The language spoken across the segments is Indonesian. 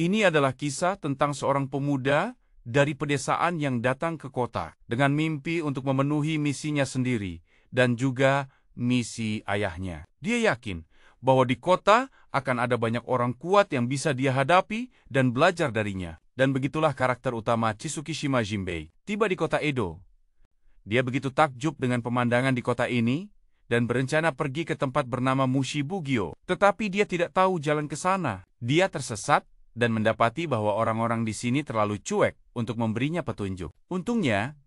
Ini adalah kisah tentang seorang pemuda dari pedesaan yang datang ke kota dengan mimpi untuk memenuhi misinya sendiri dan juga misi ayahnya. Dia yakin bahwa di kota akan ada banyak orang kuat yang bisa dia hadapi dan belajar darinya. Dan begitulah karakter utama Chizukishima Jinbei. Tiba di kota Edo. Dia begitu takjub dengan pemandangan di kota ini dan berencana pergi ke tempat bernama Mushibugyo. Tetapi dia tidak tahu jalan ke sana. Dia tersesat dan mendapati bahwa orang-orang di sini terlalu cuek untuk memberinya petunjuk. Untungnya,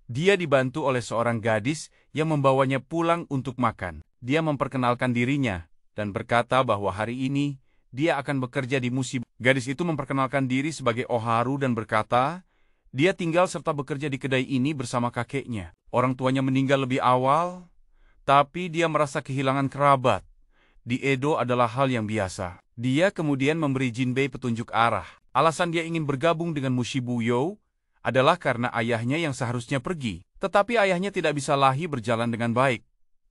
dia dibantu oleh seorang gadis yang membawanya pulang untuk makan. Dia memperkenalkan dirinya dan berkata bahwa hari ini dia akan bekerja di Mushibugyo. Gadis itu memperkenalkan diri sebagai Oharu dan berkata, dia tinggal serta bekerja di kedai ini bersama kakeknya. Orang tuanya meninggal lebih awal, tapi dia merasa kehilangan kerabat. Di Edo adalah hal yang biasa. Dia kemudian memberi Jinbei petunjuk arah. Alasan dia ingin bergabung dengan Mushibugyo adalah karena ayahnya yang seharusnya pergi. Tetapi ayahnya tidak bisa lahi berjalan dengan baik.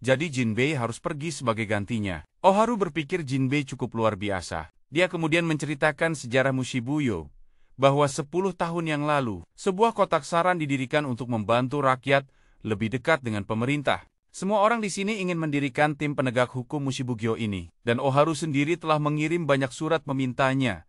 Jadi Jinbei harus pergi sebagai gantinya. Oharu berpikir Jinbei cukup luar biasa. Dia kemudian menceritakan sejarah Mushibugyo, bahwa 10 tahun yang lalu, sebuah kotak saran didirikan untuk membantu rakyat lebih dekat dengan pemerintah. Semua orang di sini ingin mendirikan tim penegak hukum Mushibugyo ini, dan Oharu sendiri telah mengirim banyak surat memintanya,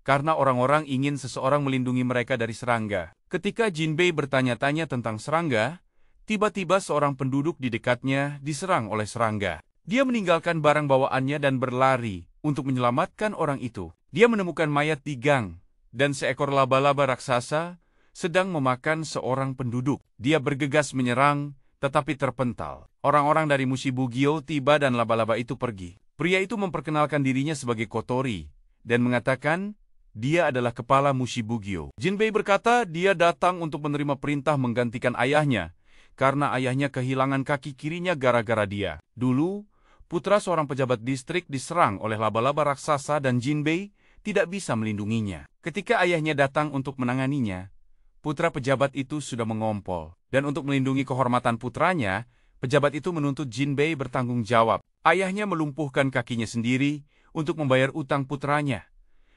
karena orang-orang ingin seseorang melindungi mereka dari serangga. Ketika Jinbei bertanya-tanya tentang serangga, tiba-tiba seorang penduduk di dekatnya diserang oleh serangga. Dia meninggalkan barang bawaannya dan berlari untuk menyelamatkan orang itu. Dia menemukan mayat di gang, dan seekor laba-laba raksasa sedang memakan seorang penduduk. Dia bergegas menyerang, tetapi terpental. Orang-orang dari Mushibugyo tiba dan laba-laba itu pergi. Pria itu memperkenalkan dirinya sebagai Kotori, dan mengatakan dia adalah kepala Mushibugyo. Jinbei berkata dia datang untuk menerima perintah menggantikan ayahnya, karena ayahnya kehilangan kaki kirinya gara-gara dia. Dulu, putra seorang pejabat distrik diserang oleh laba-laba raksasa dan Jinbei tidak bisa melindunginya. Ketika ayahnya datang untuk menanganinya, putra pejabat itu sudah mengompol. Dan untuk melindungi kehormatan putranya, pejabat itu menuntut Jinbei bertanggung jawab. Ayahnya melumpuhkan kakinya sendiri untuk membayar utang putranya,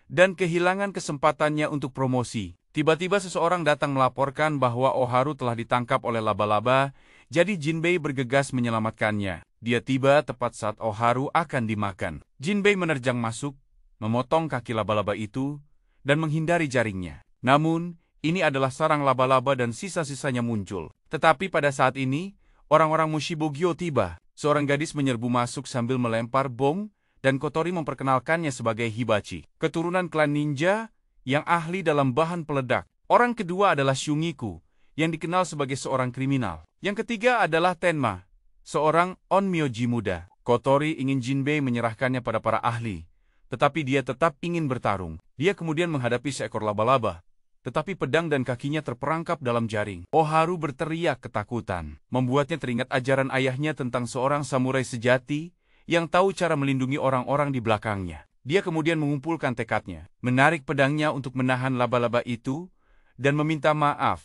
dan kehilangan kesempatannya untuk promosi. Tiba-tiba seseorang datang melaporkan bahwa Oharu telah ditangkap oleh laba-laba, jadi Jinbei bergegas menyelamatkannya. Dia tiba tepat saat Oharu akan dimakan. Jinbei menerjang masuk, memotong kaki laba-laba itu, dan menghindari jaringnya. Namun, ini adalah sarang laba-laba dan sisa-sisanya muncul. Tetapi pada saat ini, orang-orang Mushibugyo tiba. Seorang gadis menyerbu masuk sambil melempar bom, dan Kotori memperkenalkannya sebagai Hibachi, keturunan klan ninja yang ahli dalam bahan peledak. Orang kedua adalah Shungiku, yang dikenal sebagai seorang kriminal. Yang ketiga adalah Tenma, seorang onmyoji muda. Kotori ingin Jinbei menyerahkannya pada para ahli, tetapi dia tetap ingin bertarung. Dia kemudian menghadapi seekor laba-laba, tetapi pedang dan kakinya terperangkap dalam jaring. Oharu berteriak ketakutan, membuatnya teringat ajaran ayahnya tentang seorang samurai sejati yang tahu cara melindungi orang-orang di belakangnya. Dia kemudian mengumpulkan tekadnya, menarik pedangnya untuk menahan laba-laba itu, dan meminta maaf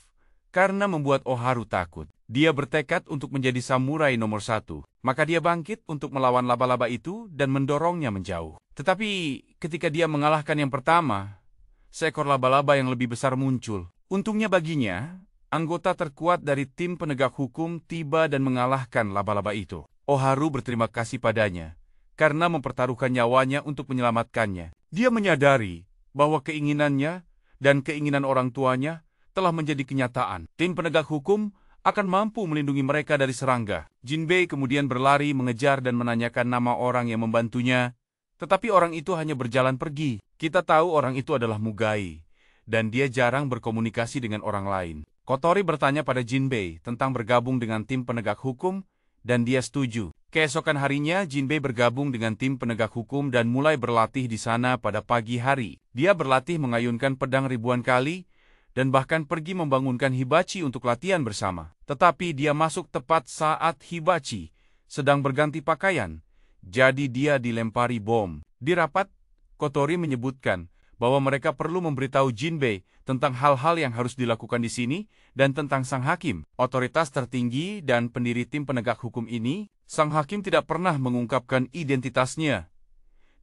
karena membuat Oharu takut. Dia bertekad untuk menjadi samurai nomor 1. Maka dia bangkit untuk melawan laba-laba itu dan mendorongnya menjauh. Tetapi ketika dia mengalahkan yang pertama, seekor laba-laba yang lebih besar muncul. Untungnya baginya, anggota terkuat dari tim penegak hukum tiba dan mengalahkan laba-laba itu. Oharu berterima kasih padanya karena mempertaruhkan nyawanya untuk menyelamatkannya. Dia menyadari bahwa keinginannya dan keinginan orang tuanya telah menjadi kenyataan. Tim penegak hukum akan mampu melindungi mereka dari serangga. Jinbei kemudian berlari mengejar dan menanyakan nama orang yang membantunya, tetapi orang itu hanya berjalan pergi. Kita tahu orang itu adalah Mugai, dan dia jarang berkomunikasi dengan orang lain. Kotori bertanya pada Jinbei tentang bergabung dengan tim penegak hukum, dan dia setuju. Keesokan harinya, Jinbei bergabung dengan tim penegak hukum dan mulai berlatih di sana pada pagi hari. Dia berlatih mengayunkan pedang ribuan kali, dan bahkan pergi membangunkan Hibachi untuk latihan bersama. Tetapi dia masuk tepat saat Hibachi sedang berganti pakaian, jadi dia dilempari bom. Di rapat, Kotori menyebutkan bahwa mereka perlu memberitahu Jinbei tentang hal-hal yang harus dilakukan di sini dan tentang sang hakim, otoritas tertinggi dan pendiri tim penegak hukum ini. Sang hakim tidak pernah mengungkapkan identitasnya,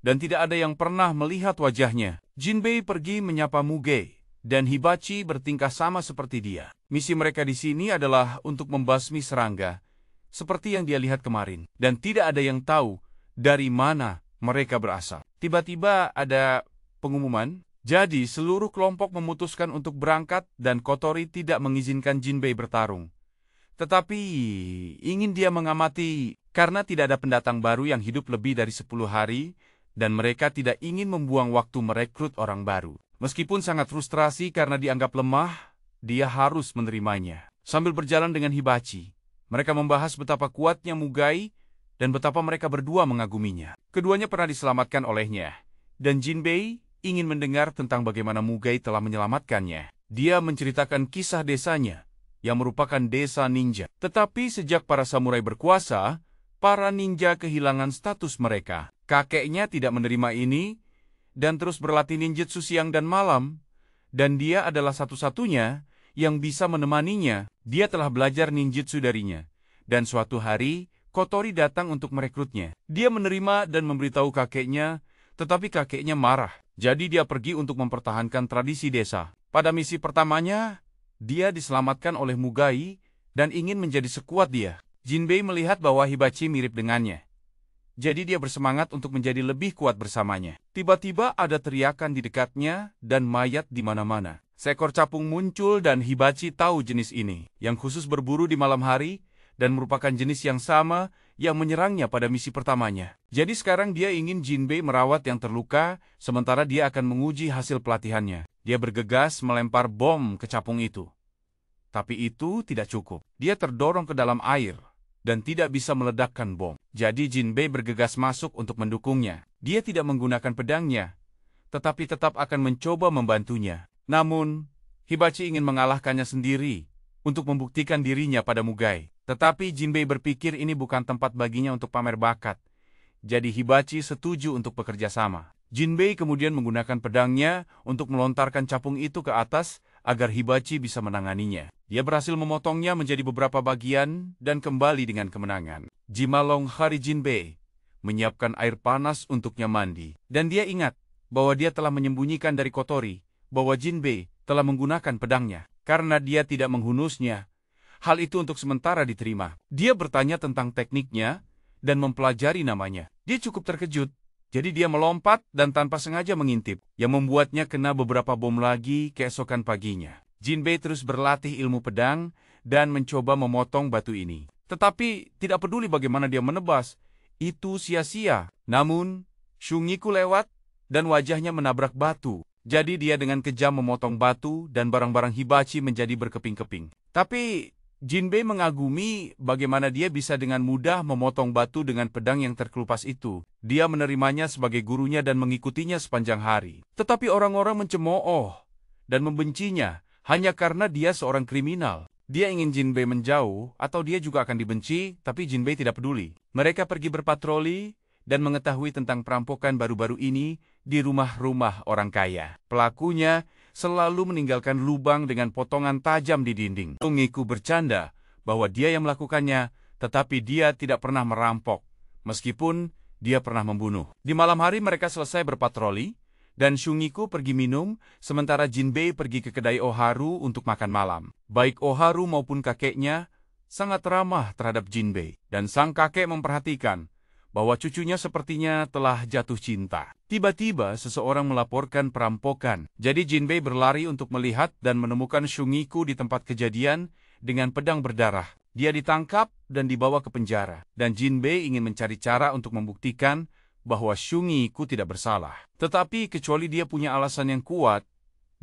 dan tidak ada yang pernah melihat wajahnya. Jinbei pergi menyapa Muge, dan Hibachi bertingkah sama seperti dia. Misi mereka di sini adalah untuk membasmi serangga, seperti yang dia lihat kemarin. Dan tidak ada yang tahu dari mana mereka berasal. Tiba-tiba ada pengumuman. Jadi seluruh kelompok memutuskan untuk berangkat dan Kotori tidak mengizinkan Jinbei bertarung. Tetapi ingin dia mengamati karena tidak ada pendatang baru yang hidup lebih dari 10 hari dan mereka tidak ingin membuang waktu merekrut orang baru. Meskipun sangat frustrasi karena dianggap lemah, dia harus menerimanya. Sambil berjalan dengan Hibachi, mereka membahas betapa kuatnya Mugai dan betapa mereka berdua mengaguminya. Keduanya pernah diselamatkan olehnya, dan Jinbei ingin mendengar tentang bagaimana Mugai telah menyelamatkannya. Dia menceritakan kisah desanya, yang merupakan desa ninja. Tetapi sejak para samurai berkuasa, para ninja kehilangan status mereka. Kakeknya tidak menerima ini, dan terus berlatih ninjutsu siang dan malam, dan dia adalah satu-satunya yang bisa menemaninya. Dia telah belajar ninjutsu darinya, dan suatu hari, Kotori datang untuk merekrutnya. Dia menerima dan memberitahu kakeknya, tetapi kakeknya marah. Jadi dia pergi untuk mempertahankan tradisi desa. Pada misi pertamanya, dia diselamatkan oleh Mugai dan ingin menjadi sekuat dia. Jinbei melihat bahwa Hibachi mirip dengannya. Jadi dia bersemangat untuk menjadi lebih kuat bersamanya. Tiba-tiba ada teriakan di dekatnya dan mayat di mana-mana. Seekor capung muncul dan Hibachi tahu jenis ini, yang khusus berburu di malam hari dan merupakan jenis yang sama yang menyerangnya pada misi pertamanya. Jadi sekarang dia ingin Jinbei merawat yang terluka, sementara dia akan menguji hasil pelatihannya. Dia bergegas melempar bom ke capung itu. Tapi itu tidak cukup. Dia terdorong ke dalam air dan tidak bisa meledakkan bom. Jadi Jinbei bergegas masuk untuk mendukungnya. Dia tidak menggunakan pedangnya, tetapi tetap akan mencoba membantunya. Namun, Hibachi ingin mengalahkannya sendiri untuk membuktikan dirinya pada Mugai. Tetapi Jinbei berpikir ini bukan tempat baginya untuk pamer bakat. Jadi Hibachi setuju untuk bekerja sama. Jinbei kemudian menggunakan pedangnya untuk melontarkan capung itu ke atas agar Hibachi bisa menanganinya. Dia berhasil memotongnya menjadi beberapa bagian dan kembali dengan kemenangan. Jimalong hari Jinbei menyiapkan air panas untuknya mandi. Dan dia ingat bahwa dia telah menyembunyikan dari Kotori bahwa Jinbei telah menggunakan pedangnya. Karena dia tidak menghunusnya, hal itu untuk sementara diterima. Dia bertanya tentang tekniknya dan mempelajari namanya. Dia cukup terkejut, jadi dia melompat dan tanpa sengaja mengintip, yang membuatnya kena beberapa bom lagi keesokan paginya. Jinbei terus berlatih ilmu pedang dan mencoba memotong batu ini. Tetapi tidak peduli bagaimana dia menebas, itu sia-sia. Namun, Shungiku lewat dan wajahnya menabrak batu. Jadi dia dengan kejam memotong batu dan barang-barang Hibachi menjadi berkeping-keping. Tapi Jinbei mengagumi bagaimana dia bisa dengan mudah memotong batu dengan pedang yang terkelupas itu. Dia menerimanya sebagai gurunya dan mengikutinya sepanjang hari. Tetapi orang-orang mencemooh dan membencinya hanya karena dia seorang kriminal. Dia ingin Jinbei menjauh atau dia juga akan dibenci, tapi Jinbei tidak peduli. Mereka pergi berpatroli dan mengetahui tentang perampokan baru-baru ini di rumah-rumah orang kaya. Pelakunya selalu meninggalkan lubang dengan potongan tajam di dinding. Shungiku bercanda bahwa dia yang melakukannya, tetapi dia tidak pernah merampok, meskipun dia pernah membunuh. Di malam hari mereka selesai berpatroli, dan Shungiku pergi minum, sementara Jinbei pergi ke kedai Oharu untuk makan malam. Baik Oharu maupun kakeknya sangat ramah terhadap Jinbei, dan sang kakek memperhatikan bahwa cucunya sepertinya telah jatuh cinta. Tiba-tiba seseorang melaporkan perampokan. Jadi Jinbei berlari untuk melihat dan menemukan Shungiku di tempat kejadian dengan pedang berdarah. Dia ditangkap dan dibawa ke penjara. Dan Jinbei ingin mencari cara untuk membuktikan bahwa Shungiku tidak bersalah. Tetapi kecuali dia punya alasan yang kuat,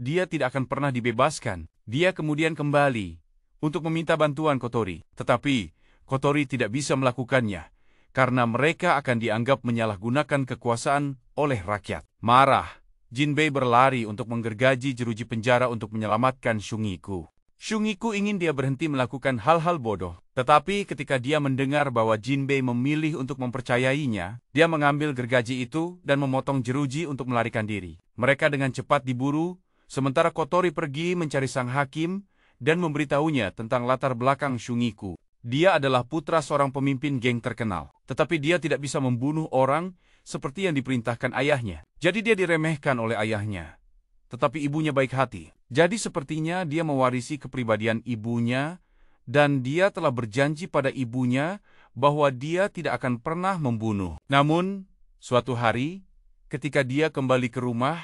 dia tidak akan pernah dibebaskan. Dia kemudian kembali untuk meminta bantuan Kotori. Tetapi Kotori tidak bisa melakukannya, karena mereka akan dianggap menyalahgunakan kekuasaan oleh rakyat. Marah, Jinbei berlari untuk menggergaji jeruji penjara untuk menyelamatkan Shungiku. Shungiku ingin dia berhenti melakukan hal-hal bodoh. Tetapi ketika dia mendengar bahwa Jinbei memilih untuk mempercayainya, dia mengambil gergaji itu dan memotong jeruji untuk melarikan diri. Mereka dengan cepat diburu, sementara Kotori pergi mencari sang hakim dan memberitahunya tentang latar belakang Shungiku. Dia adalah putra seorang pemimpin geng terkenal, tetapi dia tidak bisa membunuh orang seperti yang diperintahkan ayahnya. Jadi dia diremehkan oleh ayahnya. Tetapi ibunya baik hati. Jadi sepertinya dia mewarisi kepribadian ibunya, dan dia telah berjanji pada ibunya bahwa dia tidak akan pernah membunuh. Namun, suatu hari, ketika dia kembali ke rumah,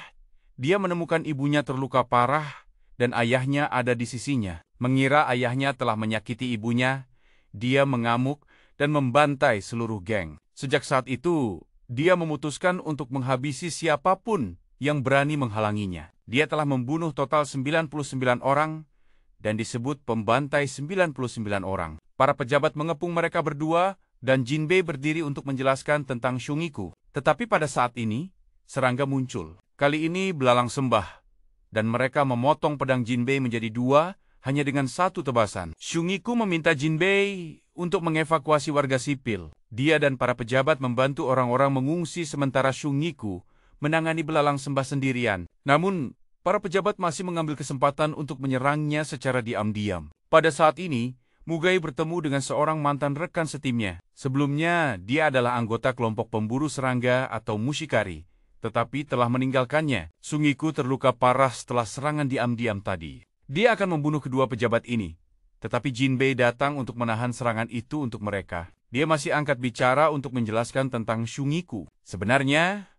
dia menemukan ibunya terluka parah dan ayahnya ada di sisinya. Mengira ayahnya telah menyakiti ibunya, dia mengamuk dan membantai seluruh geng. Sejak saat itu, dia memutuskan untuk menghabisi siapapun yang berani menghalanginya. Dia telah membunuh total 99 orang dan disebut pembantai 99 orang. Para pejabat mengepung mereka berdua dan Jinbei berdiri untuk menjelaskan tentang Shungiku. Tetapi pada saat ini, serangga muncul. Kali ini belalang sembah, dan mereka memotong pedang Jinbei menjadi dua hanya dengan satu tebasan. Shungiku meminta Jinbei untuk mengevakuasi warga sipil. Dia dan para pejabat membantu orang-orang mengungsi sementara Shungiku menangani belalang sembah sendirian. Namun, para pejabat masih mengambil kesempatan untuk menyerangnya secara diam-diam. Pada saat ini, Mugai bertemu dengan seorang mantan rekan setimnya. Sebelumnya, dia adalah anggota kelompok pemburu serangga atau mushikari, tetapi telah meninggalkannya. Shungiku terluka parah setelah serangan diam-diam tadi. Dia akan membunuh kedua pejabat ini, tetapi Jinbei datang untuk menahan serangan itu untuk mereka. Dia masih angkat bicara untuk menjelaskan tentang Shungiku. Sebenarnya,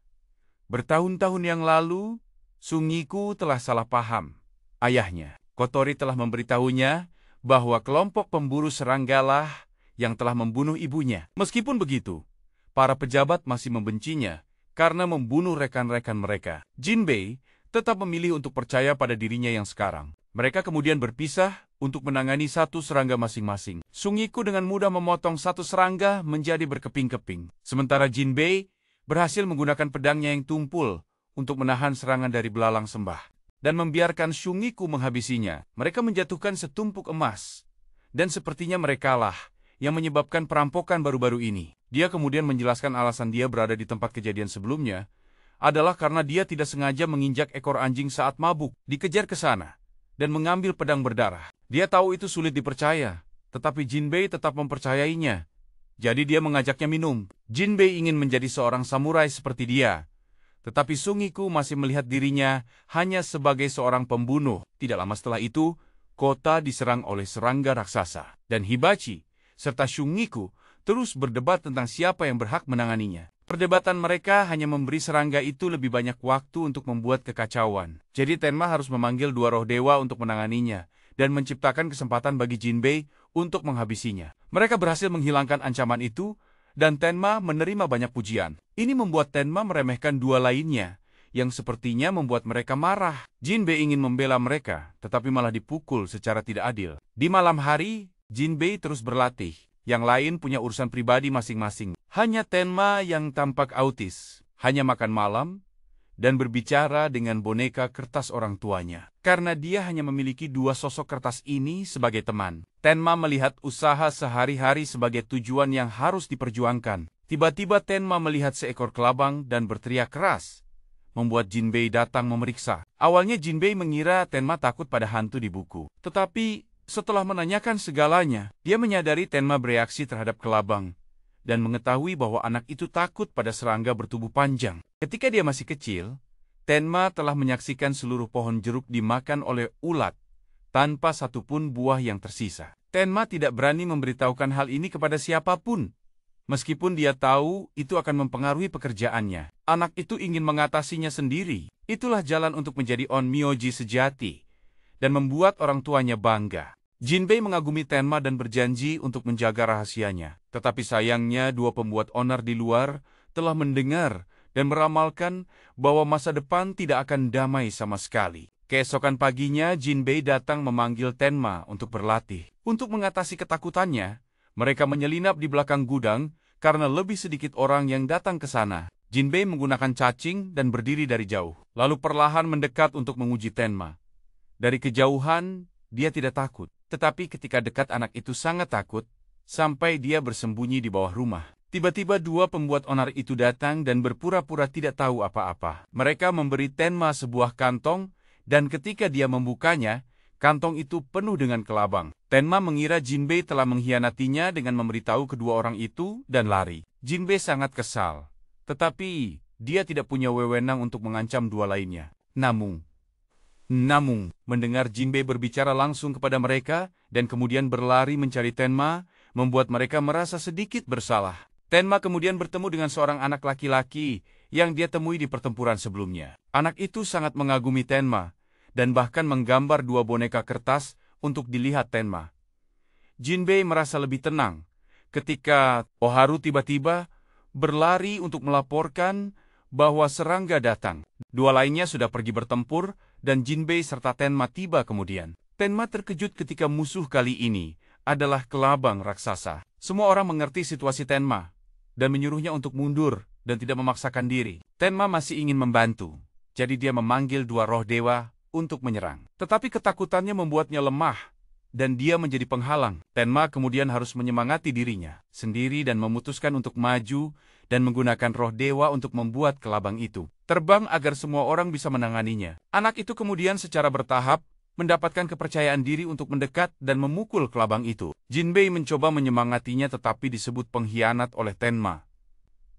bertahun-tahun yang lalu, Shungiku telah salah paham. Ayahnya, Kotori, telah memberitahunya bahwa kelompok pemburu seranggalah yang telah membunuh ibunya. Meskipun begitu, para pejabat masih membencinya karena membunuh rekan-rekan mereka. Jinbei tetap memilih untuk percaya pada dirinya yang sekarang. Mereka kemudian berpisah untuk menangani satu serangga masing-masing. Shungiku dengan mudah memotong satu serangga menjadi berkeping-keping. Sementara Jinbei berhasil menggunakan pedangnya yang tumpul untuk menahan serangan dari belalang sembah dan membiarkan Shungiku menghabisinya. Mereka menjatuhkan setumpuk emas, dan sepertinya merekalah yang menyebabkan perampokan baru-baru ini. Dia kemudian menjelaskan alasan dia berada di tempat kejadian sebelumnya adalah karena dia tidak sengaja menginjak ekor anjing saat mabuk, dikejar ke sana, dan mengambil pedang berdarah. Dia tahu itu sulit dipercaya, tetapi Jinbei tetap mempercayainya. Jadi dia mengajaknya minum. Jinbei ingin menjadi seorang samurai seperti dia, tetapi Shungiku masih melihat dirinya hanya sebagai seorang pembunuh. Tidak lama setelah itu, kota diserang oleh serangga raksasa. Dan Hibachi serta Shungiku terus berdebat tentang siapa yang berhak menanganinya. Perdebatan mereka hanya memberi serangga itu lebih banyak waktu untuk membuat kekacauan. Jadi Tenma harus memanggil dua roh dewa untuk menanganinya dan menciptakan kesempatan bagi Jinbei untuk menghabisinya. Mereka berhasil menghilangkan ancaman itu, dan Tenma menerima banyak pujian. Ini membuat Tenma meremehkan dua lainnya, yang sepertinya membuat mereka marah. Jinbei ingin membela mereka, tetapi malah dipukul secara tidak adil. Di malam hari, Jinbei terus berlatih. Yang lain punya urusan pribadi masing-masing. Hanya Tenma yang tampak autis, hanya makan malam, dan berbicara dengan boneka kertas orang tuanya. Karena dia hanya memiliki dua sosok kertas ini sebagai teman. Tenma melihat usaha sehari-hari sebagai tujuan yang harus diperjuangkan. Tiba-tiba Tenma melihat seekor kelabang dan berteriak keras, membuat Jinbei datang memeriksa. Awalnya Jinbei mengira Tenma takut pada hantu di buku. Tetapi setelah menanyakan segalanya, dia menyadari Tenma bereaksi terhadap kelabang dan mengetahui bahwa anak itu takut pada serangga bertubuh panjang. Ketika dia masih kecil, Tenma telah menyaksikan seluruh pohon jeruk dimakan oleh ulat tanpa satupun buah yang tersisa. Tenma tidak berani memberitahukan hal ini kepada siapapun, meskipun dia tahu itu akan mempengaruhi pekerjaannya. Anak itu ingin mengatasinya sendiri. Itulah jalan untuk menjadi onmyoji sejati dan membuat orang tuanya bangga. Jinbei mengagumi Tenma dan berjanji untuk menjaga rahasianya. Tetapi sayangnya dua pembuat onar di luar telah mendengar dan meramalkan bahwa masa depan tidak akan damai sama sekali. Keesokan paginya, Jinbei datang memanggil Tenma untuk berlatih. Untuk mengatasi ketakutannya, mereka menyelinap di belakang gudang karena lebih sedikit orang yang datang ke sana. Jinbei menggunakan cacing dan berdiri dari jauh, lalu perlahan mendekat untuk menguji Tenma. Dari kejauhan, dia tidak takut. Tetapi ketika dekat, anak itu sangat takut, sampai dia bersembunyi di bawah rumah. Tiba-tiba dua pembuat onar itu datang dan berpura-pura tidak tahu apa-apa. Mereka memberi Tenma sebuah kantong, dan ketika dia membukanya, kantong itu penuh dengan kelabang. Tenma mengira Jinbei telah mengkhianatinya dengan memberitahu kedua orang itu dan lari. Jinbei sangat kesal, Tetapi dia tidak punya wewenang untuk mengancam dua lainnya. Namun, mendengar Jinbei berbicara langsung kepada mereka dan kemudian berlari mencari Tenma, membuat mereka merasa sedikit bersalah. Tenma kemudian bertemu dengan seorang anak laki-laki yang dia temui di pertempuran sebelumnya. Anak itu sangat mengagumi Tenma dan bahkan menggambar dua boneka kertas untuk dilihat Tenma. Jinbei merasa lebih tenang ketika Oharu tiba-tiba berlari untuk melaporkan bahwa serangga datang. Dua lainnya sudah pergi bertempur dan Jinbei serta Tenma tiba kemudian. Tenma terkejut ketika musuh kali ini adalah kelabang raksasa. Semua orang mengerti situasi Tenma dan menyuruhnya untuk mundur dan tidak memaksakan diri. Tenma masih ingin membantu, jadi dia memanggil dua roh dewa untuk menyerang. Tetapi ketakutannya membuatnya lemah dan dia menjadi penghalang. Tenma kemudian harus menyemangati dirinya sendiri dan memutuskan untuk maju dan menggunakan roh dewa untuk membuat kelabang itu terbang agar semua orang bisa menanganinya. Anak itu kemudian secara bertahap mendapatkan kepercayaan diri untuk mendekat dan memukul kelabang itu. Jinbei mencoba menyemangatinya tetapi disebut pengkhianat oleh Tenma.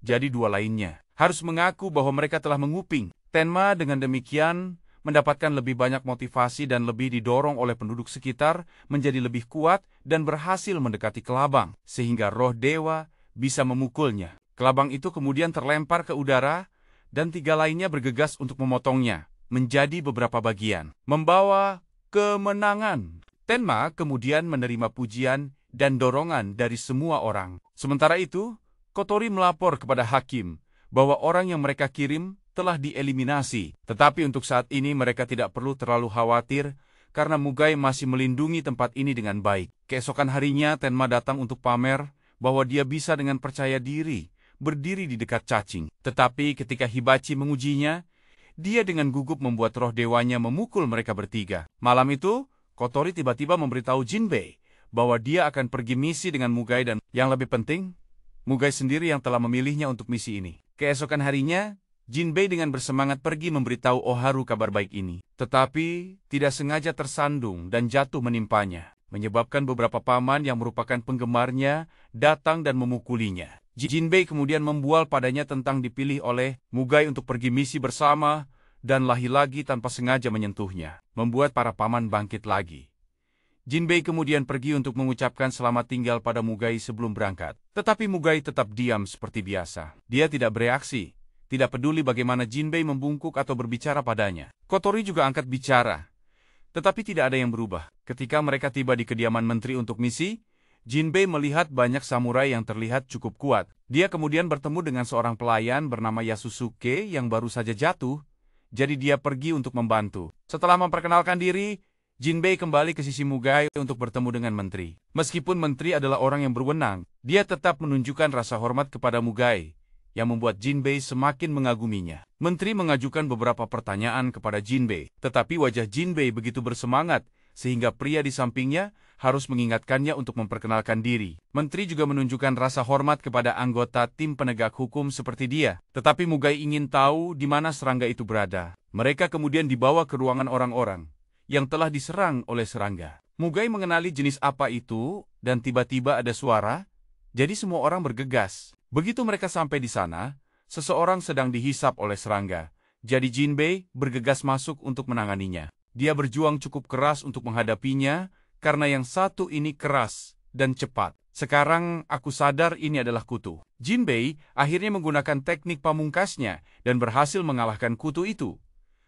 Jadi dua lainnya harus mengaku bahwa mereka telah menguping. Tenma dengan demikian mendapatkan lebih banyak motivasi dan lebih didorong oleh penduduk sekitar menjadi lebih kuat dan berhasil mendekati kelabang, sehingga roh dewa bisa memukulnya. Kelabang itu kemudian terlempar ke udara, dan tiga lainnya bergegas untuk memotongnya menjadi beberapa bagian, membawa kemenangan. Tenma kemudian menerima pujian dan dorongan dari semua orang. Sementara itu, Kotori melapor kepada hakim bahwa orang yang mereka kirim telah dieliminasi. Tetapi untuk saat ini mereka tidak perlu terlalu khawatir karena Mugai masih melindungi tempat ini dengan baik. Keesokan harinya Tenma datang untuk pamer bahwa dia bisa dengan percaya diri berdiri di dekat cacing. Tetapi ketika Hibachi mengujinya, dia dengan gugup membuat roh dewanya memukul mereka bertiga. Malam itu, Kotori tiba-tiba memberitahu Jinbei bahwa dia akan pergi misi dengan Mugai dan yang lebih penting, Mugai sendiri yang telah memilihnya untuk misi ini. Keesokan harinya, Jinbei dengan bersemangat pergi memberitahu Oharu kabar baik ini. Tetapi tidak sengaja tersandung dan jatuh menimpanya, menyebabkan beberapa paman yang merupakan penggemarnya datang dan memukulinya. Jinbei kemudian membual padanya tentang dipilih oleh Mugai untuk pergi misi bersama dan lagi-lagi tanpa sengaja menyentuhnya, membuat para paman bangkit lagi. Jinbei kemudian pergi untuk mengucapkan selamat tinggal pada Mugai sebelum berangkat. Tetapi Mugai tetap diam seperti biasa. Dia tidak bereaksi, tidak peduli bagaimana Jinbei membungkuk atau berbicara padanya. Kotori juga angkat bicara, tetapi tidak ada yang berubah. Ketika mereka tiba di kediaman menteri untuk misi, Jinbei melihat banyak samurai yang terlihat cukup kuat. Dia kemudian bertemu dengan seorang pelayan bernama Yasusuke yang baru saja jatuh, jadi dia pergi untuk membantu. Setelah memperkenalkan diri, Jinbei kembali ke sisi Mugai untuk bertemu dengan menteri. Meskipun menteri adalah orang yang berwenang, dia tetap menunjukkan rasa hormat kepada Mugai, yang membuat Jinbei semakin mengaguminya. Menteri mengajukan beberapa pertanyaan kepada Jinbei, tetapi wajah Jinbei begitu bersemangat, sehingga pria di sampingnya harus mengingatkannya untuk memperkenalkan diri. Menteri juga menunjukkan rasa hormat kepada anggota tim penegak hukum seperti dia. Tetapi Mugai ingin tahu di mana serangga itu berada. Mereka kemudian dibawa ke ruangan orang-orang yang telah diserang oleh serangga. Mugai mengenali jenis apa itu, dan tiba-tiba ada suara, jadi semua orang bergegas. Begitu mereka sampai di sana, seseorang sedang dihisap oleh serangga. Jadi Jinbei bergegas masuk untuk menanganinya. Dia berjuang cukup keras untuk menghadapinya, karena yang satu ini keras dan cepat. Sekarang aku sadar ini adalah kutu. Jinbei akhirnya menggunakan teknik pamungkasnya dan berhasil mengalahkan kutu itu.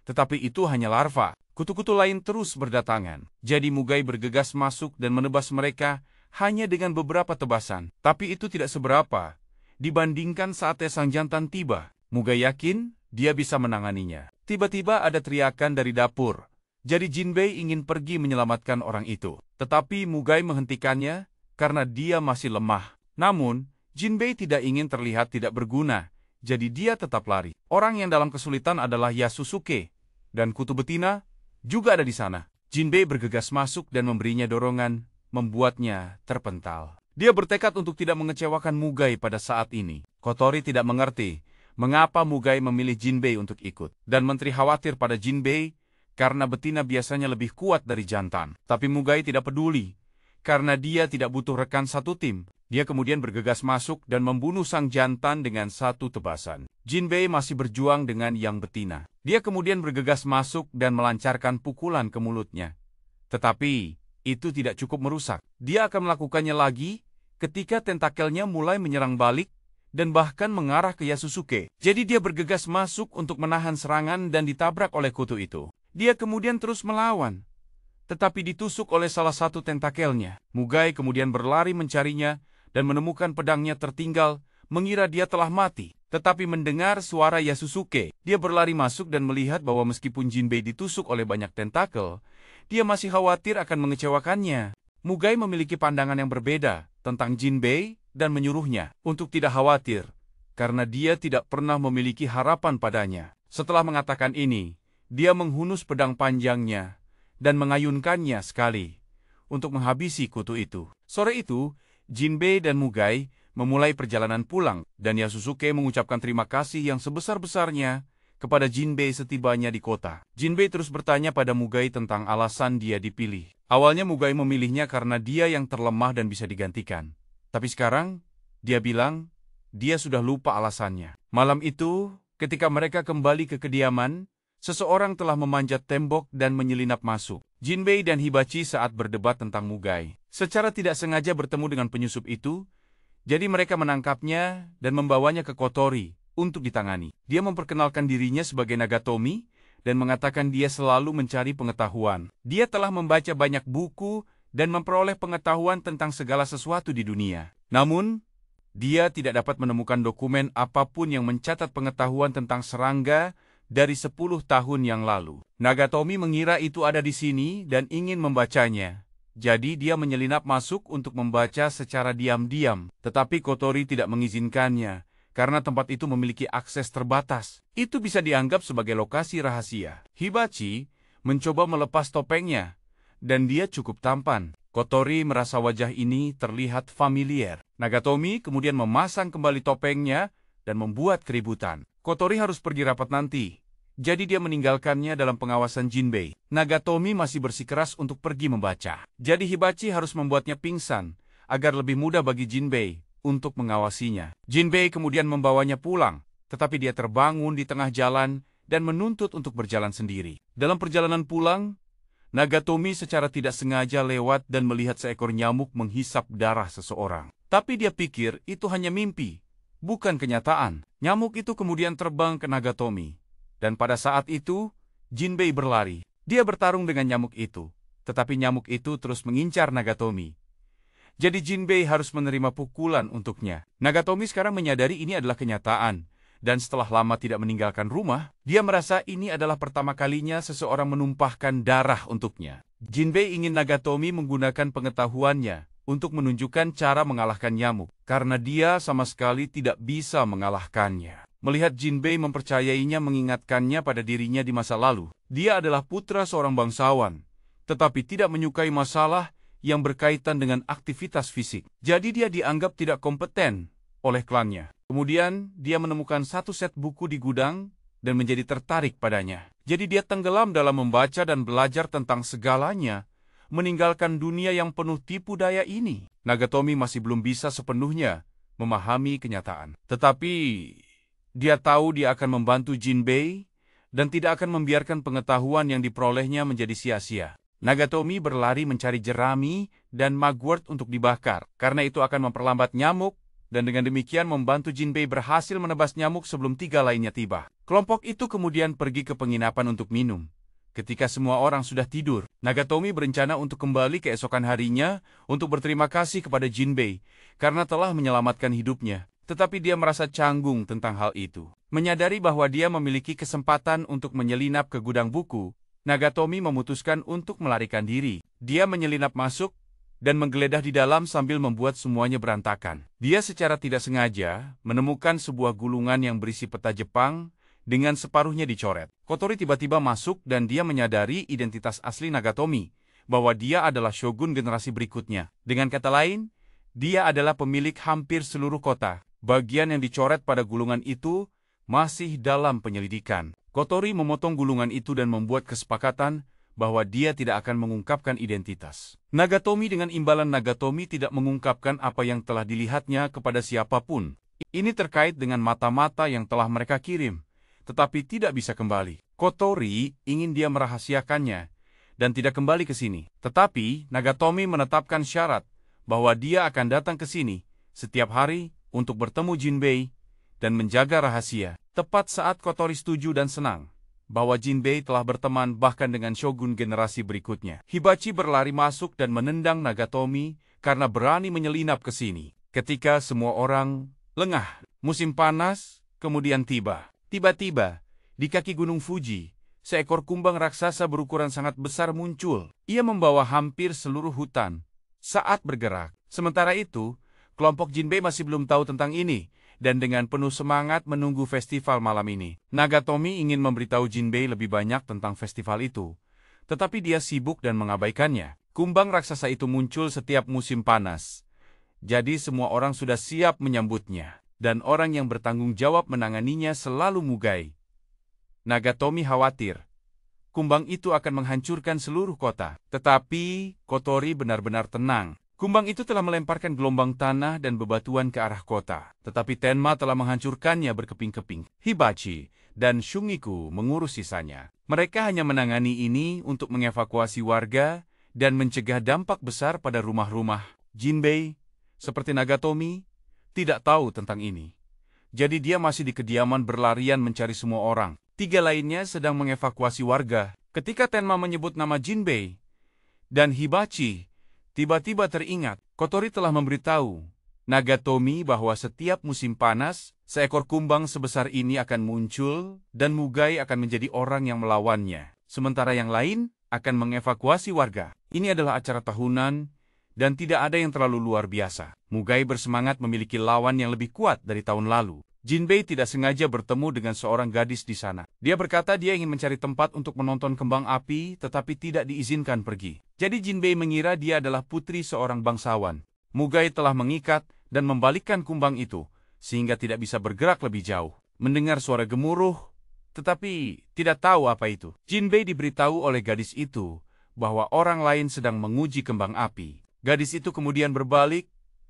Tetapi itu hanya larva. Kutu-kutu lain terus berdatangan. Jadi Mugai bergegas masuk dan menebas mereka hanya dengan beberapa tebasan. Tapi itu tidak seberapa dibandingkan saatnya sang jantan tiba. Mugai yakin dia bisa menanganinya. Tiba-tiba ada teriakan dari dapur. Jadi Jinbei ingin pergi menyelamatkan orang itu. Tetapi Mugai menghentikannya karena dia masih lemah. Namun, Jinbei tidak ingin terlihat tidak berguna. Jadi dia tetap lari. Orang yang dalam kesulitan adalah Yasusuke. Dan kutu betina juga ada di sana. Jinbei bergegas masuk dan memberinya dorongan, membuatnya terpental. Dia bertekad untuk tidak mengecewakan Mugai pada saat ini. Kotori tidak mengerti mengapa Mugai memilih Jinbei untuk ikut. Dan menteri khawatir pada Jinbei karena betina biasanya lebih kuat dari jantan. Tapi Mugai tidak peduli, karena dia tidak butuh rekan satu tim. Dia kemudian bergegas masuk dan membunuh sang jantan dengan satu tebasan. Jinbei masih berjuang dengan yang betina. Dia kemudian bergegas masuk dan melancarkan pukulan ke mulutnya. Tetapi itu tidak cukup merusak. Dia akan melakukannya lagi ketika tentakelnya mulai menyerang balik dan bahkan mengarah ke Yasusuke. Jadi dia bergegas masuk untuk menahan serangan dan ditabrak oleh kutu itu. Dia kemudian terus melawan, tetapi ditusuk oleh salah satu tentakelnya. Mugai kemudian berlari mencarinya dan menemukan pedangnya tertinggal, mengira dia telah mati. Tetapi mendengar suara Yasusuke, dia berlari masuk dan melihat bahwa meskipun Jinbei ditusuk oleh banyak tentakel, dia masih khawatir akan mengecewakannya. Mugai memiliki pandangan yang berbeda tentang Jinbei dan menyuruhnya untuk tidak khawatir, karena dia tidak pernah memiliki harapan padanya. Setelah mengatakan ini, dia menghunus pedang panjangnya dan mengayunkannya sekali untuk menghabisi kutu itu. Sore itu, Jinbei dan Mugai memulai perjalanan pulang, dan Yasusuke mengucapkan terima kasih yang sebesar-besarnya kepada Jinbei setibanya di kota. Jinbei terus bertanya pada Mugai tentang alasan dia dipilih. Awalnya Mugai memilihnya karena dia yang terlemah dan bisa digantikan. Tapi sekarang, dia bilang, dia sudah lupa alasannya. Malam itu, ketika mereka kembali ke kediaman, seseorang telah memanjat tembok dan menyelinap masuk. Jinbei dan Hibachi saat berdebat tentang Mugai secara tidak sengaja bertemu dengan penyusup itu, jadi mereka menangkapnya dan membawanya ke Kotori untuk ditangani. Dia memperkenalkan dirinya sebagai Nagatomi dan mengatakan dia selalu mencari pengetahuan. Dia telah membaca banyak buku dan memperoleh pengetahuan tentang segala sesuatu di dunia. Namun, dia tidak dapat menemukan dokumen apapun yang mencatat pengetahuan tentang serangga dari 10 tahun yang lalu. Nagatomi mengira itu ada di sini dan ingin membacanya. Jadi dia menyelinap masuk untuk membaca secara diam-diam. Tetapi Kotori tidak mengizinkannya, karena tempat itu memiliki akses terbatas. Itu bisa dianggap sebagai lokasi rahasia. Hibachi mencoba melepas topengnya, dan dia cukup tampan. Kotori merasa wajah ini terlihat familiar. Nagatomi kemudian memasang kembali topengnya dan membuat keributan. Kotori harus pergi rapat nanti, jadi dia meninggalkannya dalam pengawasan Jinbei. Nagatomi masih bersikeras untuk pergi membaca. Jadi Hibachi harus membuatnya pingsan, agar lebih mudah bagi Jinbei untuk mengawasinya. Jinbei kemudian membawanya pulang, tetapi dia terbangun di tengah jalan dan menuntut untuk berjalan sendiri. Dalam perjalanan pulang, Nagatomi secara tidak sengaja lewat dan melihat seekor nyamuk menghisap darah seseorang. Tapi dia pikir itu hanya mimpi, bukan kenyataan. Nyamuk itu kemudian terbang ke Nagatomi. Dan pada saat itu, Jinbei berlari. Dia bertarung dengan nyamuk itu, tetapi nyamuk itu terus mengincar Nagatomi. Jadi Jinbei harus menerima pukulan untuknya. Nagatomi sekarang menyadari ini adalah kenyataan, dan setelah lama tidak meninggalkan rumah, dia merasa ini adalah pertama kalinya seseorang menumpahkan darah untuknya. Jinbei ingin Nagatomi menggunakan pengetahuannya untuk menunjukkan cara mengalahkan nyamuk, karena dia sama sekali tidak bisa mengalahkannya. Melihat Jinbei mempercayainya mengingatkannya pada dirinya di masa lalu. Dia adalah putra seorang bangsawan, tetapi tidak menyukai masalah yang berkaitan dengan aktivitas fisik. Jadi dia dianggap tidak kompeten oleh klannya. Kemudian dia menemukan satu set buku di gudang dan menjadi tertarik padanya. Jadi dia tenggelam dalam membaca dan belajar tentang segalanya, meninggalkan dunia yang penuh tipu daya ini. Nagatomi masih belum bisa sepenuhnya memahami kenyataan. Tetapi dia tahu dia akan membantu Jinbei dan tidak akan membiarkan pengetahuan yang diperolehnya menjadi sia-sia. Nagatomi berlari mencari jerami dan mugwort untuk dibakar, karena itu akan memperlambat nyamuk, dan dengan demikian membantu Jinbei berhasil menebas nyamuk sebelum 3 lainnya tiba. Kelompok itu kemudian pergi ke penginapan untuk minum. Ketika semua orang sudah tidur, Nagatomi berencana untuk kembali keesokan harinya untuk berterima kasih kepada Jinbei karena telah menyelamatkan hidupnya. Tetapi dia merasa canggung tentang hal itu. Menyadari bahwa dia memiliki kesempatan untuk menyelinap ke gudang buku, Nagatomi memutuskan untuk melarikan diri. Dia menyelinap masuk dan menggeledah di dalam sambil membuat semuanya berantakan. Dia secara tidak sengaja menemukan sebuah gulungan yang berisi peta Jepang dengan separuhnya dicoret. Kotori tiba-tiba masuk dan dia menyadari identitas asli Nagatomi, bahwa dia adalah shogun generasi berikutnya. Dengan kata lain, dia adalah pemilik hampir seluruh kota. Bagian yang dicoret pada gulungan itu masih dalam penyelidikan. Kotori memotong gulungan itu dan membuat kesepakatan bahwa dia tidak akan mengungkapkan identitas. Nagatomi dengan imbalan Nagatomi tidak mengungkapkan apa yang telah dilihatnya kepada siapapun. Ini terkait dengan mata-mata yang telah mereka kirim, tetapi tidak bisa kembali. Kotori ingin dia merahasiakannya dan tidak kembali ke sini. Tetapi Nagatomi menetapkan syarat bahwa dia akan datang ke sini setiap hari untuk bertemu Jinbei dan menjaga rahasia. Tepat saat Kotori setuju dan senang bahwa Jinbei telah berteman bahkan dengan shogun generasi berikutnya, Hibachi berlari masuk dan menendang Nagatomi karena berani menyelinap ke sini. Ketika semua orang lengah, musim panas kemudian tiba. Tiba-tiba, di kaki Gunung Fuji, seekor kumbang raksasa berukuran sangat besar muncul. Ia membawa hampir seluruh hutan saat bergerak. Sementara itu, kelompok Jinbei masih belum tahu tentang ini, dan dengan penuh semangat menunggu festival malam ini. Nagatomi ingin memberitahu Jinbei lebih banyak tentang festival itu, tetapi dia sibuk dan mengabaikannya. Kumbang raksasa itu muncul setiap musim panas, jadi semua orang sudah siap menyambutnya, dan orang yang bertanggung jawab menanganinya selalu Mugai. Nagatomi khawatir kumbang itu akan menghancurkan seluruh kota. Tetapi Kotori benar-benar tenang. Kumbang itu telah melemparkan gelombang tanah dan bebatuan ke arah kota. Tetapi Tenma telah menghancurkannya berkeping-keping. Hibachi dan Shungiku mengurus sisanya. Mereka hanya menangani ini untuk mengevakuasi warga dan mencegah dampak besar pada rumah-rumah. Jinbei, seperti Nagatomi, tidak tahu tentang ini. Jadi dia masih di kediaman berlarian mencari semua orang. 3 lainnya sedang mengevakuasi warga. Ketika Tenma menyebut nama Jinbei dan Hibachi, tiba-tiba teringat, Kotori telah memberitahu Nagatomi bahwa setiap musim panas, seekor kumbang sebesar ini akan muncul dan Mugai akan menjadi orang yang melawannya. Sementara yang lain akan mengevakuasi warga. Ini adalah acara tahunan dan tidak ada yang terlalu luar biasa. Mugai bersemangat memiliki lawan yang lebih kuat dari tahun lalu. Jinbei tidak sengaja bertemu dengan seorang gadis di sana. Dia berkata dia ingin mencari tempat untuk menonton kembang api, tetapi tidak diizinkan pergi. Jadi Jinbei mengira dia adalah putri seorang bangsawan. Mugai telah mengikat dan membalikkan kumbang itu, sehingga tidak bisa bergerak lebih jauh. Mendengar suara gemuruh, tetapi tidak tahu apa itu. Jinbei diberitahu oleh gadis itu bahwa orang lain sedang menguji kembang api. Gadis itu kemudian berbalik,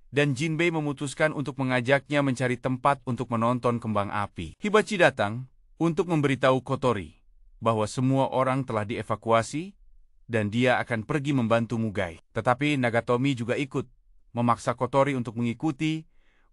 dan Jinbei memutuskan untuk mengajaknya mencari tempat untuk menonton kembang api. Hibachi datang untuk memberitahu Kotori bahwa semua orang telah dievakuasi dan dia akan pergi membantu Mugai. Tetapi Nagatomi juga ikut, memaksa Kotori untuk mengikuti,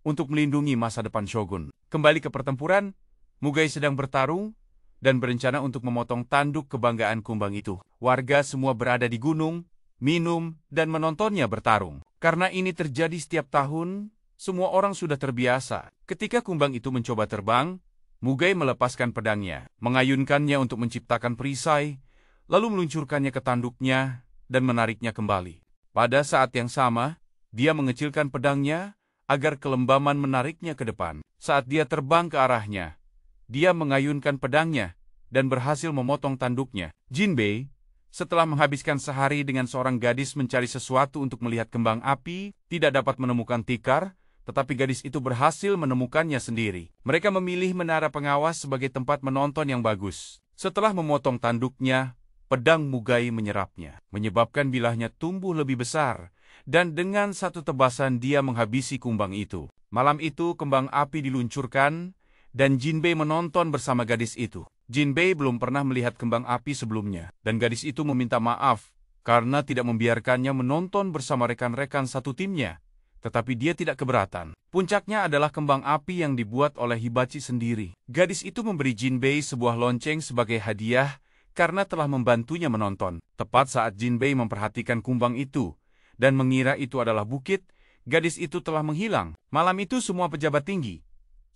untuk melindungi masa depan shogun. Kembali ke pertempuran, Mugai sedang bertarung dan berencana untuk memotong tanduk kebanggaan kumbang itu. Warga semua berada di gunung, minum, dan menontonnya bertarung. Karena ini terjadi setiap tahun, semua orang sudah terbiasa. Ketika kumbang itu mencoba terbang, Mugai melepaskan pedangnya, mengayunkannya untuk menciptakan perisai, lalu meluncurkannya ke tanduknya dan menariknya kembali. Pada saat yang sama, dia mengecilkan pedangnya agar kelembaman menariknya ke depan. Saat dia terbang ke arahnya, dia mengayunkan pedangnya dan berhasil memotong tanduknya. Jinbei, setelah menghabiskan sehari dengan seorang gadis mencari sesuatu untuk melihat kembang api, tidak dapat menemukan tikar, tetapi gadis itu berhasil menemukannya sendiri. Mereka memilih menara pengawas sebagai tempat menonton yang bagus. Setelah memotong tanduknya, pedang Mugai menyerapnya, menyebabkan bilahnya tumbuh lebih besar, dan dengan satu tebasan dia menghabisi kumbang itu. Malam itu kembang api diluncurkan, dan Jinbei menonton bersama gadis itu. Jinbei belum pernah melihat kembang api sebelumnya, dan gadis itu meminta maaf karena tidak membiarkannya menonton bersama rekan-rekan satu timnya, tetapi dia tidak keberatan. Puncaknya adalah kembang api yang dibuat oleh Hibachi sendiri. Gadis itu memberi Jinbei sebuah lonceng sebagai hadiah karena telah membantunya menonton. Tepat saat Jinbei memperhatikan kumbang itu dan mengira itu adalah bukit, gadis itu telah menghilang. Malam itu semua pejabat tinggi,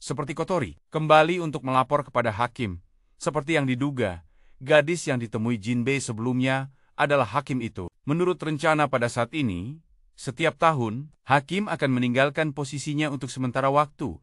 seperti Kotori, kembali untuk melapor kepada hakim. Seperti yang diduga, gadis yang ditemui Jinbei sebelumnya adalah hakim itu. Menurut rencana pada saat ini, setiap tahun, hakim akan meninggalkan posisinya untuk sementara waktu,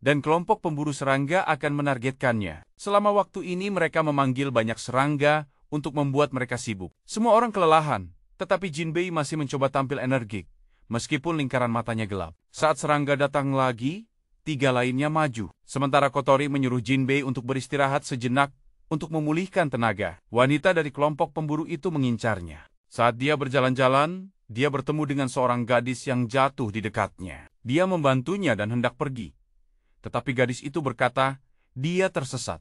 dan kelompok pemburu serangga akan menargetkannya. Selama waktu ini mereka memanggil banyak serangga untuk membuat mereka sibuk. Semua orang kelelahan, tetapi Jinbei masih mencoba tampil energik, meskipun lingkaran matanya gelap. Saat serangga datang lagi, 3 lainnya maju. Sementara Kotori menyuruh Jinbei untuk beristirahat sejenak untuk memulihkan tenaga. Wanita dari kelompok pemburu itu mengincarnya. Saat dia berjalan-jalan, dia bertemu dengan seorang gadis yang jatuh di dekatnya. Dia membantunya dan hendak pergi. Tetapi gadis itu berkata, dia tersesat.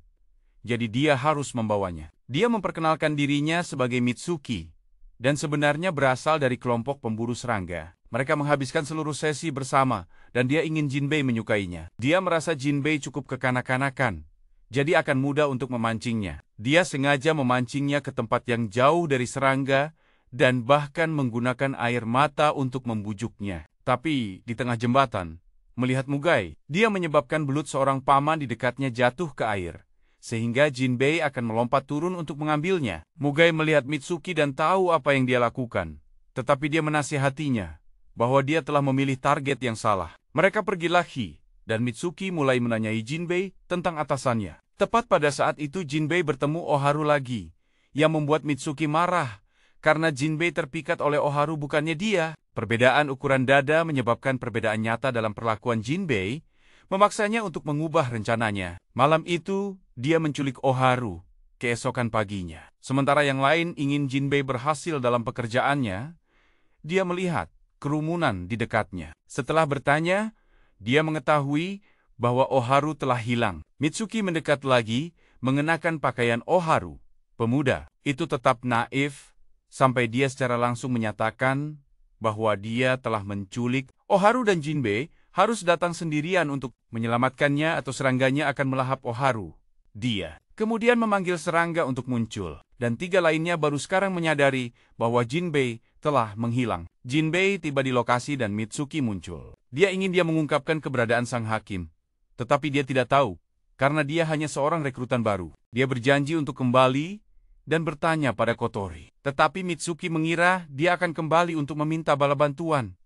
Jadi dia harus membawanya. Dia memperkenalkan dirinya sebagai Mitsuki, dan sebenarnya berasal dari kelompok pemburu serangga. Mereka menghabiskan seluruh sesi bersama, dan dia ingin Jinbei menyukainya. Dia merasa Jinbei cukup kekanak-kanakan, jadi akan mudah untuk memancingnya. Dia sengaja memancingnya ke tempat yang jauh dari serangga, dan bahkan menggunakan air mata untuk membujuknya. Tapi di tengah jembatan, melihat Mugai, dia menyebabkan belut seorang paman di dekatnya jatuh ke air, sehingga Jinbei akan melompat turun untuk mengambilnya. Mugai melihat Mitsuki dan tahu apa yang dia lakukan, tetapi dia menasihatinya bahwa dia telah memilih target yang salah. Mereka pergi lagi, dan Mitsuki mulai menanyai Jinbei tentang atasannya. Tepat pada saat itu Jinbei bertemu Oharu lagi, yang membuat Mitsuki marah, karena Jinbei terpikat oleh Oharu bukannya dia. Perbedaan ukuran dada menyebabkan perbedaan nyata dalam perlakuan Jinbei, memaksanya untuk mengubah rencananya. Malam itu, dia menculik Oharu keesokan paginya. Sementara yang lain ingin Jinbei berhasil dalam pekerjaannya, dia melihat kerumunan di dekatnya. Setelah bertanya, dia mengetahui bahwa Oharu telah hilang. Mitsuki mendekat lagi, mengenakan pakaian Oharu. Pemuda itu tetap naif, sampai dia secara langsung menyatakan bahwa dia telah menculik Oharu dan Jinbei harus datang sendirian untuk menyelamatkannya atau serangganya akan melahap Oharu. Dia kemudian memanggil serangga untuk muncul, dan 3 lainnya baru sekarang menyadari bahwa Jinbei telah menghilang. Jinbei tiba di lokasi dan Mitsuki muncul. Dia ingin dia mengungkapkan keberadaan sang hakim, tetapi dia tidak tahu, karena dia hanya seorang rekrutan baru. Dia berjanji untuk kembali dan bertanya pada Kotori. Tetapi Mitsuki mengira dia akan kembali untuk meminta bala bantuan.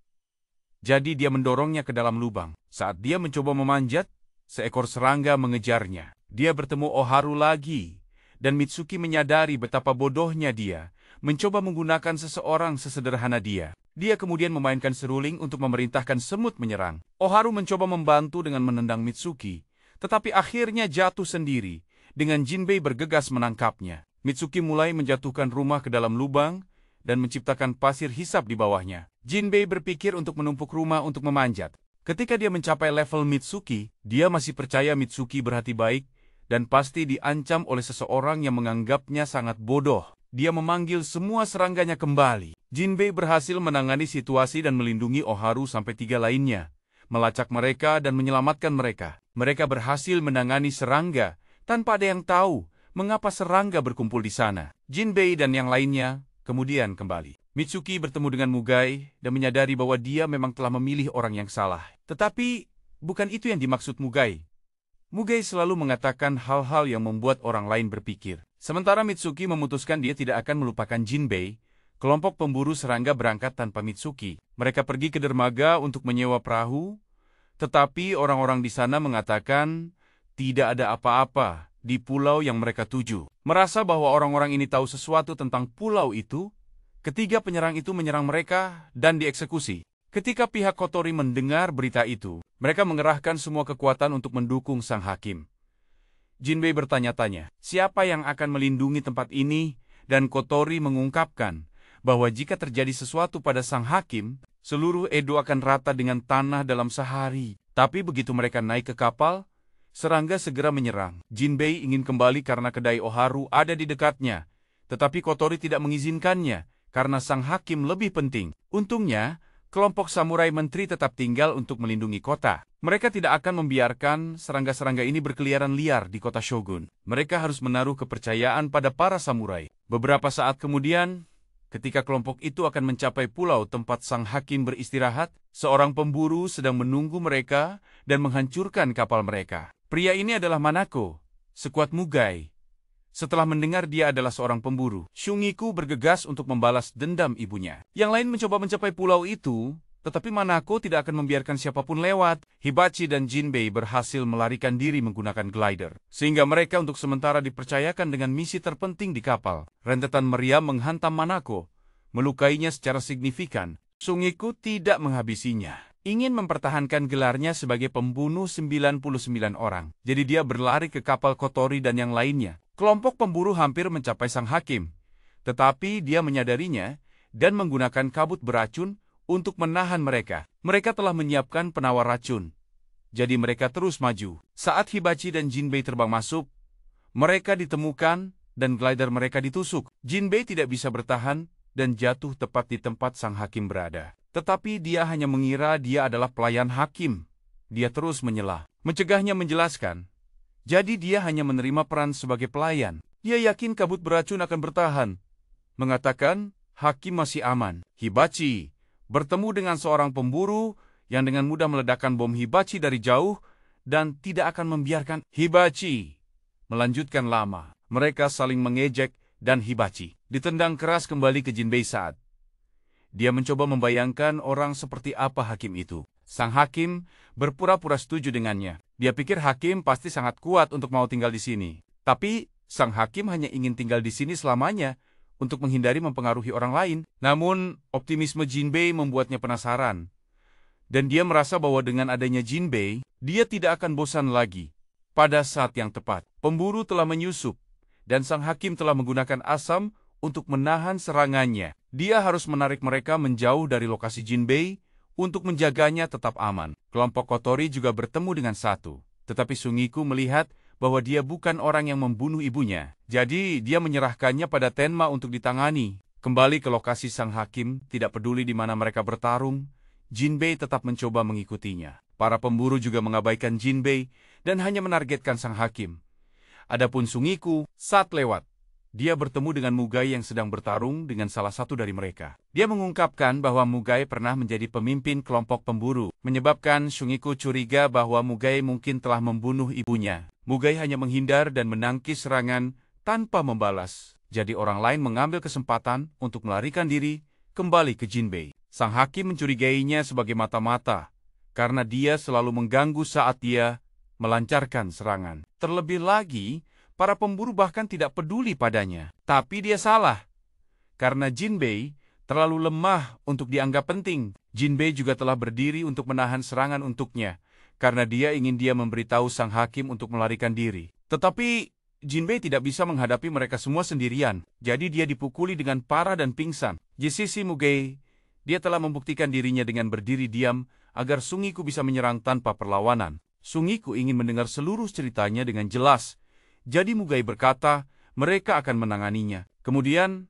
Jadi dia mendorongnya ke dalam lubang. Saat dia mencoba memanjat, seekor serangga mengejarnya. Dia bertemu Oharu lagi, dan Mitsuki menyadari betapa bodohnya dia mencoba menggunakan seseorang sesederhana dia. Dia kemudian memainkan seruling untuk memerintahkan semut menyerang. Oharu mencoba membantu dengan menendang Mitsuki, tetapi akhirnya jatuh sendiri, dengan Jinbei bergegas menangkapnya. Mitsuki mulai menjatuhkan rumah ke dalam lubang dan menciptakan pasir hisap di bawahnya. Jinbei berpikir untuk menumpuk rumah untuk memanjat. Ketika dia mencapai level Mitsuki, dia masih percaya Mitsuki berhati baik dan pasti diancam oleh seseorang yang menganggapnya sangat bodoh. Dia memanggil semua serangganya kembali. Jinbei berhasil menangani situasi dan melindungi Oharu sampai 3 lainnya, melacak mereka dan menyelamatkan mereka. Mereka berhasil menangani serangga tanpa ada yang tahu mengapa serangga berkumpul di sana. Jinbei dan yang lainnya kemudian kembali. Mitsuki bertemu dengan Mugai dan menyadari bahwa dia memang telah memilih orang yang salah. Tetapi bukan itu yang dimaksud Mugai. Mugai selalu mengatakan hal-hal yang membuat orang lain berpikir. Sementara Mitsuki memutuskan dia tidak akan melupakan Jinbei, kelompok pemburu serangga berangkat tanpa Mitsuki. Mereka pergi ke dermaga untuk menyewa perahu, tetapi orang-orang di sana mengatakan tidak ada apa-apa di pulau yang mereka tuju. Merasa bahwa orang-orang ini tahu sesuatu tentang pulau itu, ketiga penyerang itu menyerang mereka dan dieksekusi. Ketika pihak Kotori mendengar berita itu, mereka mengerahkan semua kekuatan untuk mendukung sang hakim. Jinbei bertanya-tanya, siapa yang akan melindungi tempat ini? Dan Kotori mengungkapkan bahwa jika terjadi sesuatu pada sang hakim, seluruh Edo akan rata dengan tanah dalam sehari. Tapi begitu mereka naik ke kapal, serangga segera menyerang. Jinbei ingin kembali karena kedai Oharu ada di dekatnya, tetapi Kotori tidak mengizinkannya karena sang hakim lebih penting. Untungnya, kelompok samurai menteri tetap tinggal untuk melindungi kota. Mereka tidak akan membiarkan serangga-serangga ini berkeliaran liar di kota Shogun. Mereka harus menaruh kepercayaan pada para samurai. Beberapa saat kemudian, ketika kelompok itu akan mencapai pulau tempat sang hakim beristirahat, seorang pemburu sedang menunggu mereka dan menghancurkan kapal mereka. Pria ini adalah Manako, sekuat Mugai. Setelah mendengar dia adalah seorang pemburu, Shungiku bergegas untuk membalas dendam ibunya. Yang lain mencoba mencapai pulau itu, tetapi Manako tidak akan membiarkan siapapun lewat. Hibachi dan Jinbei berhasil melarikan diri menggunakan glider, sehingga mereka untuk sementara dipercayakan dengan misi terpenting di kapal. Rentetan meriam menghantam Manako, melukainya secara signifikan. Shungiku tidak menghabisinya. Ingin mempertahankan gelarnya sebagai pembunuh 99 orang. Jadi dia berlari ke kapal Kotori dan yang lainnya. Kelompok pemburu hampir mencapai sang hakim, tetapi dia menyadarinya dan menggunakan kabut beracun untuk menahan mereka. Mereka telah menyiapkan penawar racun, jadi mereka terus maju. Saat Hibachi dan Jinbei terbang masuk, mereka ditemukan dan glider mereka ditusuk. Jinbei tidak bisa bertahan dan jatuh tepat di tempat sang hakim berada. Tetapi dia hanya mengira dia adalah pelayan hakim. Dia terus menyela. Mencegahnya menjelaskan, jadi dia hanya menerima peran sebagai pelayan. Dia yakin kabut beracun akan bertahan. Mengatakan, hakim masih aman. Hibachi bertemu dengan seorang pemburu yang dengan mudah meledakkan bom Hibachi dari jauh dan tidak akan membiarkan Hibachi melanjutkan lama. Mereka saling mengejek dan Hibachi ditendang keras kembali ke Jinbei saat dia mencoba membayangkan orang seperti apa hakim itu. Sang hakim berpura-pura setuju dengannya. Dia pikir hakim pasti sangat kuat untuk mau tinggal di sini. Tapi sang hakim hanya ingin tinggal di sini selamanya untuk menghindari mempengaruhi orang lain. Namun optimisme Jinbei membuatnya penasaran. Dan dia merasa bahwa dengan adanya Jinbei, dia tidak akan bosan lagi. Pada saat yang tepat, pemburu telah menyusup, dan sang hakim telah menggunakan asam untuk menahan serangannya. Dia harus menarik mereka menjauh dari lokasi Jinbei untuk menjaganya tetap aman. Kelompok Kotori juga bertemu dengan satu, tetapi Sungiku melihat bahwa dia bukan orang yang membunuh ibunya. Jadi dia menyerahkannya pada Tenma untuk ditangani. Kembali ke lokasi sang hakim, tidak peduli di mana mereka bertarung, Jinbei tetap mencoba mengikutinya. Para pemburu juga mengabaikan Jinbei dan hanya menargetkan sang hakim. Adapun Sungiku, saat lewat, dia bertemu dengan Mugai yang sedang bertarung dengan salah satu dari mereka. Dia mengungkapkan bahwa Mugai pernah menjadi pemimpin kelompok pemburu, menyebabkan Sungiku curiga bahwa Mugai mungkin telah membunuh ibunya. Mugai hanya menghindar dan menangkis serangan tanpa membalas. Jadi orang lain mengambil kesempatan untuk melarikan diri kembali ke Jinbei. Sang hakim mencurigainya sebagai mata-mata, karena dia selalu mengganggu saat dia melancarkan serangan. Terlebih lagi, para pemburu bahkan tidak peduli padanya. Tapi dia salah, karena Jinbei terlalu lemah untuk dianggap penting. Jinbei juga telah berdiri untuk menahan serangan untuknya, karena dia ingin dia memberitahu sang hakim untuk melarikan diri. Tetapi Jinbei tidak bisa menghadapi mereka semua sendirian, jadi dia dipukuli dengan parah dan pingsan. Di sisi Mugai, dia telah membuktikan dirinya dengan berdiri diam agar Sungiku bisa menyerang tanpa perlawanan. Sungiku ingin mendengar seluruh ceritanya dengan jelas. Jadi Mugai berkata, mereka akan menanganinya. Kemudian,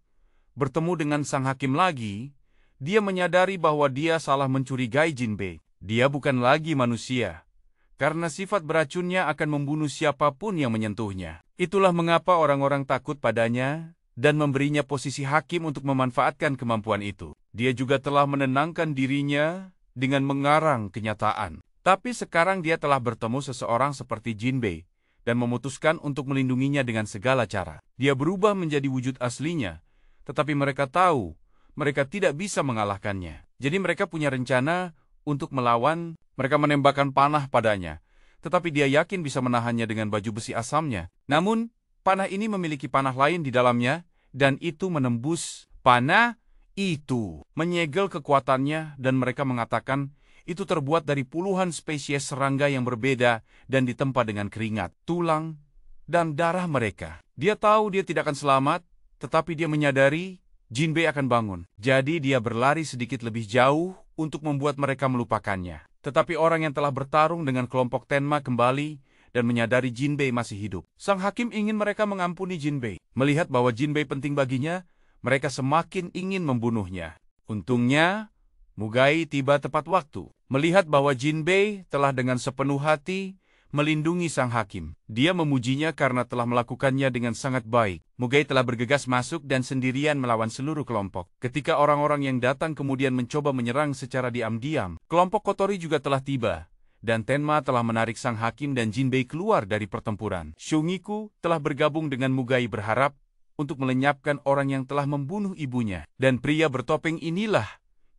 bertemu dengan sang hakim lagi, dia menyadari bahwa dia salah mencurigai Jinbei. Dia bukan lagi manusia, karena sifat beracunnya akan membunuh siapapun yang menyentuhnya. Itulah mengapa orang-orang takut padanya dan memberinya posisi hakim untuk memanfaatkan kemampuan itu. Dia juga telah menenangkan dirinya dengan mengarang kenyataan. Tapi sekarang dia telah bertemu seseorang seperti Jinbei dan memutuskan untuk melindunginya dengan segala cara. Dia berubah menjadi wujud aslinya, tetapi mereka tahu mereka tidak bisa mengalahkannya. Jadi mereka punya rencana untuk melawan. Mereka menembakkan panah padanya, tetapi dia yakin bisa menahannya dengan baju besi asamnya. Namun, panah ini memiliki panah lain di dalamnya, dan itu menembus panah itu, menyegel kekuatannya, dan mereka mengatakan itu terbuat dari puluhan spesies serangga yang berbeda dan ditempa dengan keringat, tulang, dan darah mereka. Dia tahu dia tidak akan selamat, tetapi dia menyadari Jinbei akan bangun. Jadi dia berlari sedikit lebih jauh untuk membuat mereka melupakannya. Tetapi orang yang telah bertarung dengan kelompok Tenma kembali dan menyadari Jinbei masih hidup. Sang hakim ingin mereka mengampuni Jinbei. Melihat bahwa Jinbei penting baginya, mereka semakin ingin membunuhnya. Untungnya, Mugai tiba tepat waktu. Melihat bahwa Jinbei telah dengan sepenuh hati melindungi sang hakim. Dia memujinya karena telah melakukannya dengan sangat baik. Mugai telah bergegas masuk dan sendirian melawan seluruh kelompok. Ketika orang-orang yang datang kemudian mencoba menyerang secara diam-diam, kelompok Kotori juga telah tiba, dan Tenma telah menarik sang hakim dan Jinbei keluar dari pertempuran. Sungiku telah bergabung dengan Mugai berharap untuk melenyapkan orang yang telah membunuh ibunya. Dan pria bertopeng inilah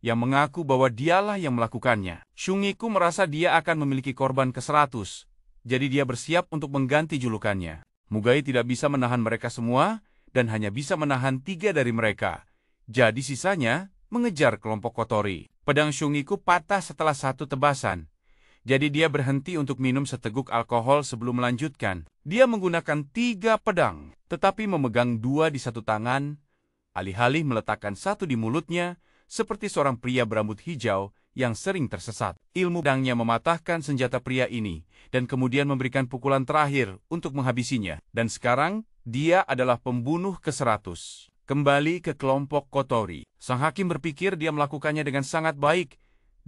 yang mengaku bahwa dialah yang melakukannya. Sungiku merasa dia akan memiliki korban ke-100, jadi dia bersiap untuk mengganti julukannya. Mugai tidak bisa menahan mereka semua, dan hanya bisa menahan 3 dari mereka. Jadi sisanya mengejar kelompok Kotori. Pedang Sungiku patah setelah 1 tebasan. Jadi dia berhenti untuk minum seteguk alkohol sebelum melanjutkan. Dia menggunakan 3 pedang, tetapi memegang 2 di satu tangan, alih-alih meletakkan 1 di mulutnya, seperti seorang pria berambut hijau yang sering tersesat. Ilmu pedangnya mematahkan senjata pria ini, dan kemudian memberikan pukulan terakhir untuk menghabisinya. Dan sekarang, dia adalah pembunuh ke-100. Kembali ke kelompok Kotori. Sang hakim berpikir dia melakukannya dengan sangat baik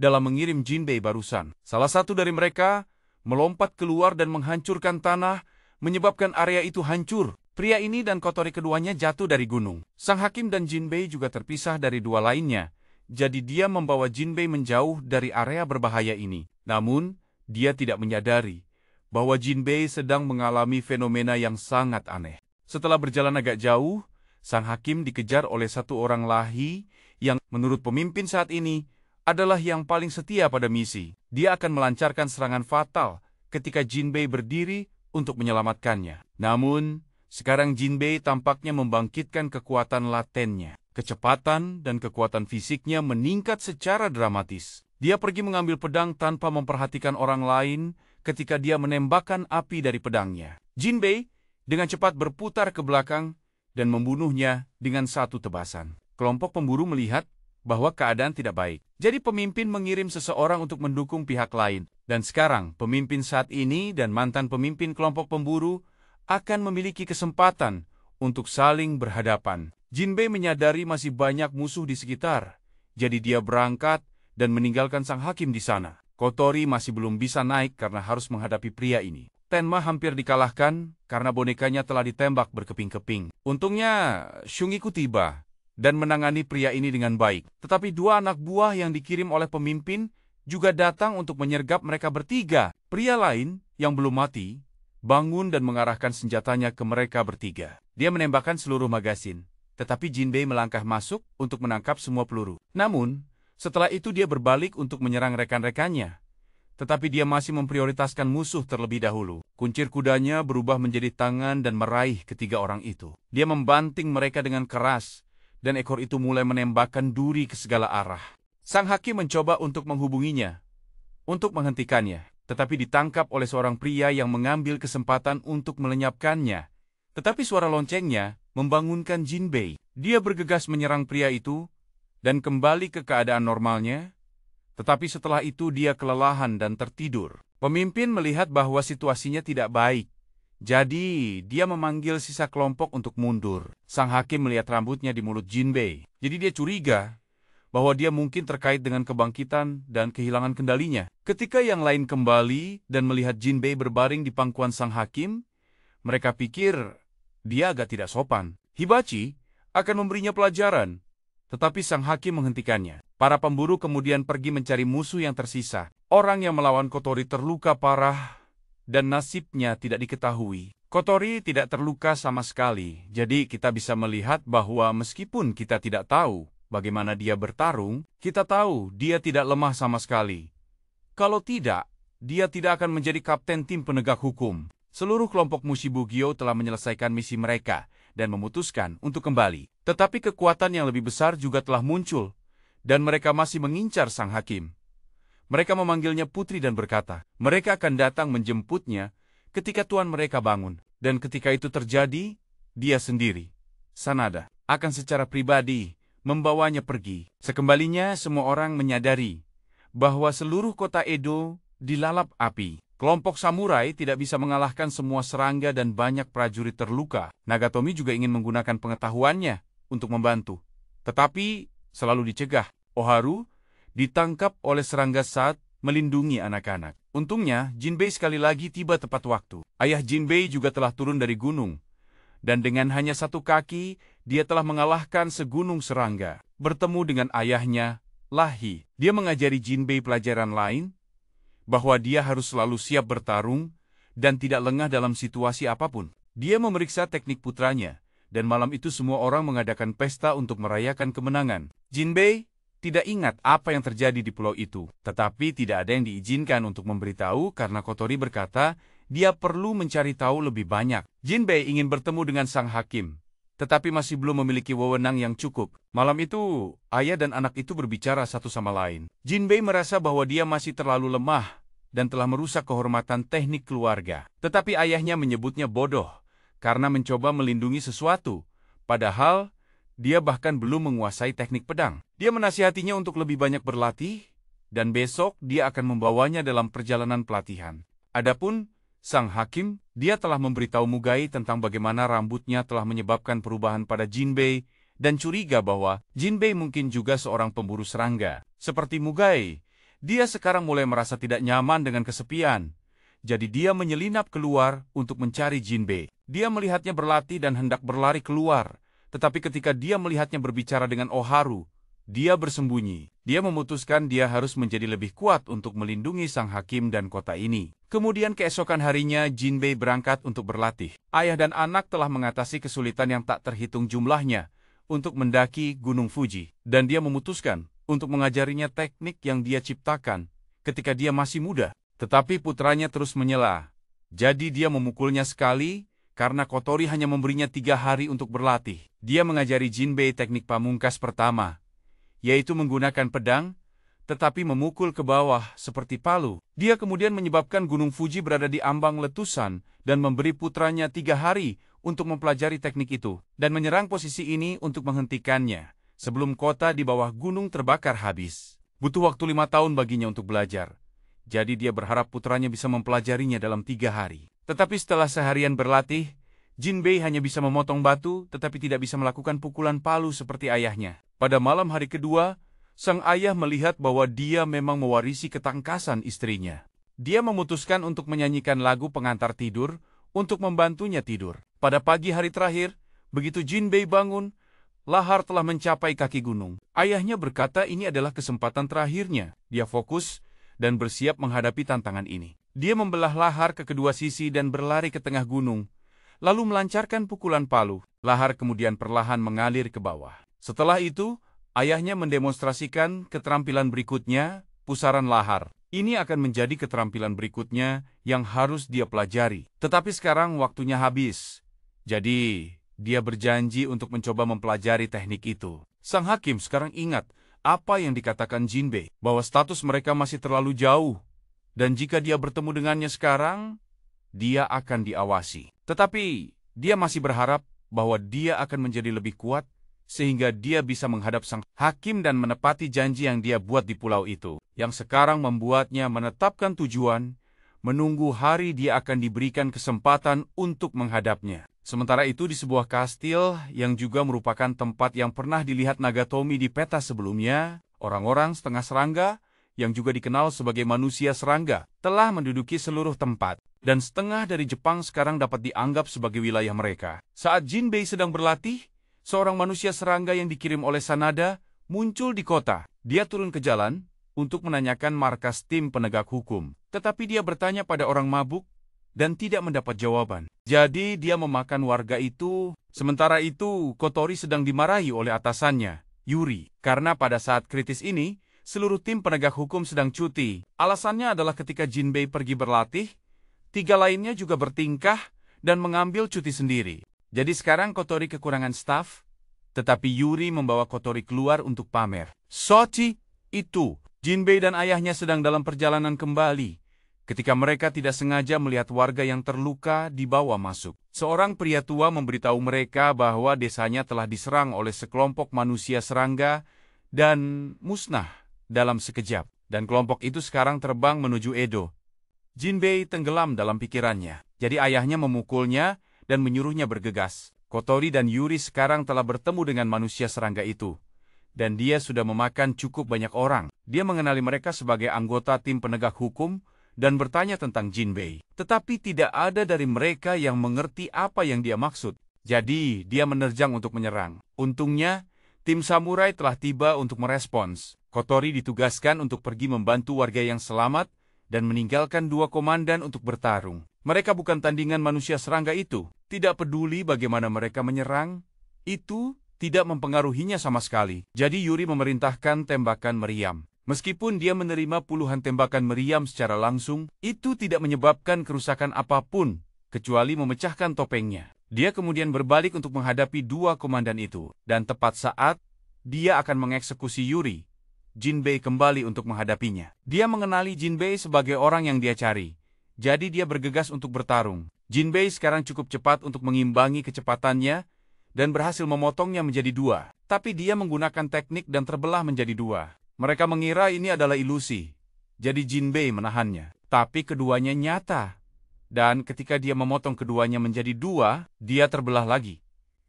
dalam mengirim Jinbei barusan. Salah satu dari mereka melompat keluar dan menghancurkan tanah, menyebabkan area itu hancur. Pria ini dan Kotori keduanya jatuh dari gunung. Sang hakim dan Jinbei juga terpisah dari 2 lainnya, jadi dia membawa Jinbei menjauh dari area berbahaya ini. Namun, dia tidak menyadari bahwa Jinbei sedang mengalami fenomena yang sangat aneh. Setelah berjalan agak jauh, sang hakim dikejar oleh 1 orang lahi yang menurut pemimpin saat ini adalah yang paling setia pada misi. Dia akan melancarkan serangan fatal ketika Jinbei berdiri untuk menyelamatkannya. Namun, sekarang Jinbei tampaknya membangkitkan kekuatan latennya. Kecepatan dan kekuatan fisiknya meningkat secara dramatis. Dia pergi mengambil pedang tanpa memperhatikan orang lain ketika dia menembakkan api dari pedangnya. Jinbei dengan cepat berputar ke belakang dan membunuhnya dengan 1 tebasan. Kelompok pemburu melihat bahwa keadaan tidak baik. Jadi pemimpin mengirim seseorang untuk mendukung pihak lain. Dan sekarang, pemimpin saat ini dan mantan pemimpin kelompok pemburu akan memiliki kesempatan untuk saling berhadapan. Jinbei menyadari masih banyak musuh di sekitar. Jadi dia berangkat dan meninggalkan sang hakim di sana. Kotori masih belum bisa naik karena harus menghadapi pria ini. Tenma hampir dikalahkan karena bonekanya telah ditembak berkeping-keping. Untungnya, Shungiku tiba dan menangani pria ini dengan baik. Tetapi 2 anak buah yang dikirim oleh pemimpin juga datang untuk menyergap mereka bertiga. Pria lain yang belum mati bangun dan mengarahkan senjatanya ke mereka bertiga. Dia menembakkan seluruh magasin, tetapi Jinbei melangkah masuk untuk menangkap semua peluru. Namun, setelah itu dia berbalik untuk menyerang rekan-rekannya. Tetapi dia masih memprioritaskan musuh terlebih dahulu. Kuncir kudanya berubah menjadi tangan dan meraih ketiga orang itu. Dia membanting mereka dengan keras, dan ekor itu mulai menembakkan duri ke segala arah. Sang hakim mencoba untuk menghubunginya, untuk menghentikannya, tetapi ditangkap oleh seorang pria yang mengambil kesempatan untuk melenyapkannya. Tetapi suara loncengnya membangunkan Jinbei. Dia bergegas menyerang pria itu, dan kembali ke keadaan normalnya, tetapi setelah itu dia kelelahan dan tertidur. Pemimpin melihat bahwa situasinya tidak baik. Jadi, dia memanggil sisa kelompok untuk mundur. Sang hakim melihat rambutnya di mulut Jinbei. Jadi dia curiga bahwa dia mungkin terkait dengan kebangkitan dan kehilangan kendalinya. Ketika yang lain kembali dan melihat Jinbei berbaring di pangkuan sang hakim, mereka pikir dia agak tidak sopan. Hibachi akan memberinya pelajaran, tetapi sang hakim menghentikannya. Para pemburu kemudian pergi mencari musuh yang tersisa. Orang yang melawan Kotori terluka parah, dan nasibnya tidak diketahui. Kotori tidak terluka sama sekali, jadi kita bisa melihat bahwa meskipun kita tidak tahu bagaimana dia bertarung, kita tahu dia tidak lemah sama sekali. Kalau tidak, dia tidak akan menjadi kapten tim penegak hukum. Seluruh kelompok Mushibugyo telah menyelesaikan misi mereka dan memutuskan untuk kembali. Tetapi kekuatan yang lebih besar juga telah muncul, dan mereka masih mengincar sang hakim. Mereka memanggilnya putri dan berkata, mereka akan datang menjemputnya ketika tuan mereka bangun. Dan ketika itu terjadi, dia sendiri, Sanada, akan secara pribadi membawanya pergi. Sekembalinya, semua orang menyadari bahwa seluruh kota Edo dilalap api. Kelompok samurai tidak bisa mengalahkan semua serangga dan banyak prajurit terluka. Nagatomi juga ingin menggunakan pengetahuannya untuk membantu, tetapi selalu dicegah. Oharu ditangkap oleh serangga saat melindungi anak-anak. Untungnya, Jinbei sekali lagi tiba tepat waktu. Ayah Jinbei juga telah turun dari gunung, dan dengan hanya 1 kaki, dia telah mengalahkan segunung serangga. Bertemu dengan ayahnya, Lahi, dia mengajari Jinbei pelajaran lain, bahwa dia harus selalu siap bertarung dan tidak lengah dalam situasi apapun. Dia memeriksa teknik putranya, dan malam itu semua orang mengadakan pesta untuk merayakan kemenangan. Jinbei tidak ingat apa yang terjadi di pulau itu, tetapi tidak ada yang diizinkan untuk memberitahu karena Kotori berkata dia perlu mencari tahu lebih banyak. Jinbei ingin bertemu dengan sang hakim, tetapi masih belum memiliki wewenang yang cukup. Malam itu, ayah dan anak itu berbicara satu sama lain. Jinbei merasa bahwa dia masih terlalu lemah dan telah merusak kehormatan teknik keluarga. Tetapi ayahnya menyebutnya bodoh karena mencoba melindungi sesuatu, padahal dia bahkan belum menguasai teknik pedang. Dia menasihatinya untuk lebih banyak berlatih, dan besok dia akan membawanya dalam perjalanan pelatihan. Adapun sang hakim, dia telah memberitahu Mugai tentang bagaimana rambutnya telah menyebabkan perubahan pada Jinbei, dan curiga bahwa Jinbei mungkin juga seorang pemburu serangga. Seperti Mugai, dia sekarang mulai merasa tidak nyaman dengan kesepian. Jadi dia menyelinap keluar untuk mencari Jinbei. Dia melihatnya berlatih dan hendak berlari keluar. Tetapi ketika dia melihatnya berbicara dengan Oharu, dia bersembunyi. Dia memutuskan dia harus menjadi lebih kuat untuk melindungi sang hakim dan kota ini. Kemudian keesokan harinya, Jinbei berangkat untuk berlatih. Ayah dan anak telah mengatasi kesulitan yang tak terhitung jumlahnya untuk mendaki Gunung Fuji. Dan dia memutuskan untuk mengajarinya teknik yang dia ciptakan ketika dia masih muda. Tetapi putranya terus menyela. Jadi dia memukulnya sekali, karena Kotori hanya memberinya 3 hari untuk berlatih. Dia mengajari Jinbei teknik pamungkas pertama, yaitu menggunakan pedang, tetapi memukul ke bawah seperti palu. Dia kemudian menyebabkan Gunung Fuji berada di ambang letusan dan memberi putranya 3 hari untuk mempelajari teknik itu, dan menyerang posisi ini untuk menghentikannya, sebelum kota di bawah gunung terbakar habis. Butuh waktu 5 tahun baginya untuk belajar. Jadi dia berharap putranya bisa mempelajarinya dalam 3 hari. Tetapi setelah seharian berlatih, Jinbei hanya bisa memotong batu, tetapi tidak bisa melakukan pukulan palu seperti ayahnya. Pada malam hari kedua, sang ayah melihat bahwa dia memang mewarisi ketangkasan istrinya. Dia memutuskan untuk menyanyikan lagu pengantar tidur untuk membantunya tidur. Pada pagi hari terakhir, begitu Jinbei bangun, lahar telah mencapai kaki gunung. Ayahnya berkata ini adalah kesempatan terakhirnya. Dia fokus dan bersiap menghadapi tantangan ini. Dia membelah lahar ke kedua sisi dan berlari ke tengah gunung, lalu melancarkan pukulan palu. Lahar kemudian perlahan mengalir ke bawah. Setelah itu, ayahnya mendemonstrasikan keterampilan berikutnya, pusaran lahar. Ini akan menjadi keterampilan berikutnya yang harus dia pelajari. Tetapi sekarang waktunya habis. Jadi, dia berjanji untuk mencoba mempelajari teknik itu. Sang hakim sekarang ingat apa yang dikatakan Jinbei, bahwa status mereka masih terlalu jauh. Dan jika dia bertemu dengannya sekarang, dia akan diawasi. Tetapi, dia masih berharap bahwa dia akan menjadi lebih kuat, sehingga dia bisa menghadap sang hakim dan menepati janji yang dia buat di pulau itu, yang sekarang membuatnya menetapkan tujuan, menunggu hari dia akan diberikan kesempatan untuk menghadapnya. Sementara itu di sebuah kastil yang juga merupakan tempat yang pernah dilihat Nagatomi di peta sebelumnya, orang-orang setengah serangga, yang juga dikenal sebagai manusia serangga, telah menduduki seluruh tempat, dan setengah dari Jepang sekarang dapat dianggap sebagai wilayah mereka. Saat Jinbei sedang berlatih, seorang manusia serangga yang dikirim oleh Sanada muncul di kota. Dia turun ke jalan untuk menanyakan markas tim penegak hukum. Tetapi dia bertanya pada orang mabuk dan tidak mendapat jawaban. Jadi dia memakan warga itu. Sementara itu, Kotori sedang dimarahi oleh atasannya, Yuri. Karena pada saat kritis ini, seluruh tim penegak hukum sedang cuti. Alasannya adalah ketika Jinbei pergi berlatih, 3 lainnya juga bertingkah dan mengambil cuti sendiri. Jadi sekarang Kotori kekurangan staf, tetapi Yuri membawa Kotori keluar untuk pamer. Sochi itu, Jinbei dan ayahnya sedang dalam perjalanan kembali, ketika mereka tidak sengaja melihat warga yang terluka dibawa masuk. Seorang pria tua memberitahu mereka bahwa desanya telah diserang oleh sekelompok manusia serangga dan musnah dalam sekejap, dan kelompok itu sekarang terbang menuju Edo. Jinbei tenggelam dalam pikirannya, jadi ayahnya memukulnya dan menyuruhnya bergegas. Kotori dan Yuri sekarang telah bertemu dengan manusia serangga itu, dan dia sudah memakan cukup banyak orang. Dia mengenali mereka sebagai anggota tim penegak hukum dan bertanya tentang Jinbei. Tetapi tidak ada dari mereka yang mengerti apa yang dia maksud. Jadi dia menerjang untuk menyerang. Untungnya, tim samurai telah tiba untuk merespons. Kotori ditugaskan untuk pergi membantu warga yang selamat dan meninggalkan 2 komandan untuk bertarung. Mereka bukan tandingan manusia serangga itu. Tidak peduli bagaimana mereka menyerang, itu tidak mempengaruhinya sama sekali. Jadi Yuri memerintahkan tembakan meriam. Meskipun dia menerima puluhan tembakan meriam secara langsung, itu tidak menyebabkan kerusakan apapun, kecuali memecahkan topengnya. Dia kemudian berbalik untuk menghadapi 2 komandan itu, dan tepat saat dia akan mengeksekusi Yuri, Jinbei kembali untuk menghadapinya. Dia mengenali Jinbei sebagai orang yang dia cari. Jadi dia bergegas untuk bertarung. Jinbei sekarang cukup cepat untuk mengimbangi kecepatannya dan berhasil memotongnya menjadi dua. Tapi dia menggunakan teknik dan terbelah menjadi dua. Mereka mengira ini adalah ilusi. Jadi Jinbei menahannya. Tapi keduanya nyata. Dan ketika dia memotong keduanya menjadi dua, dia terbelah lagi.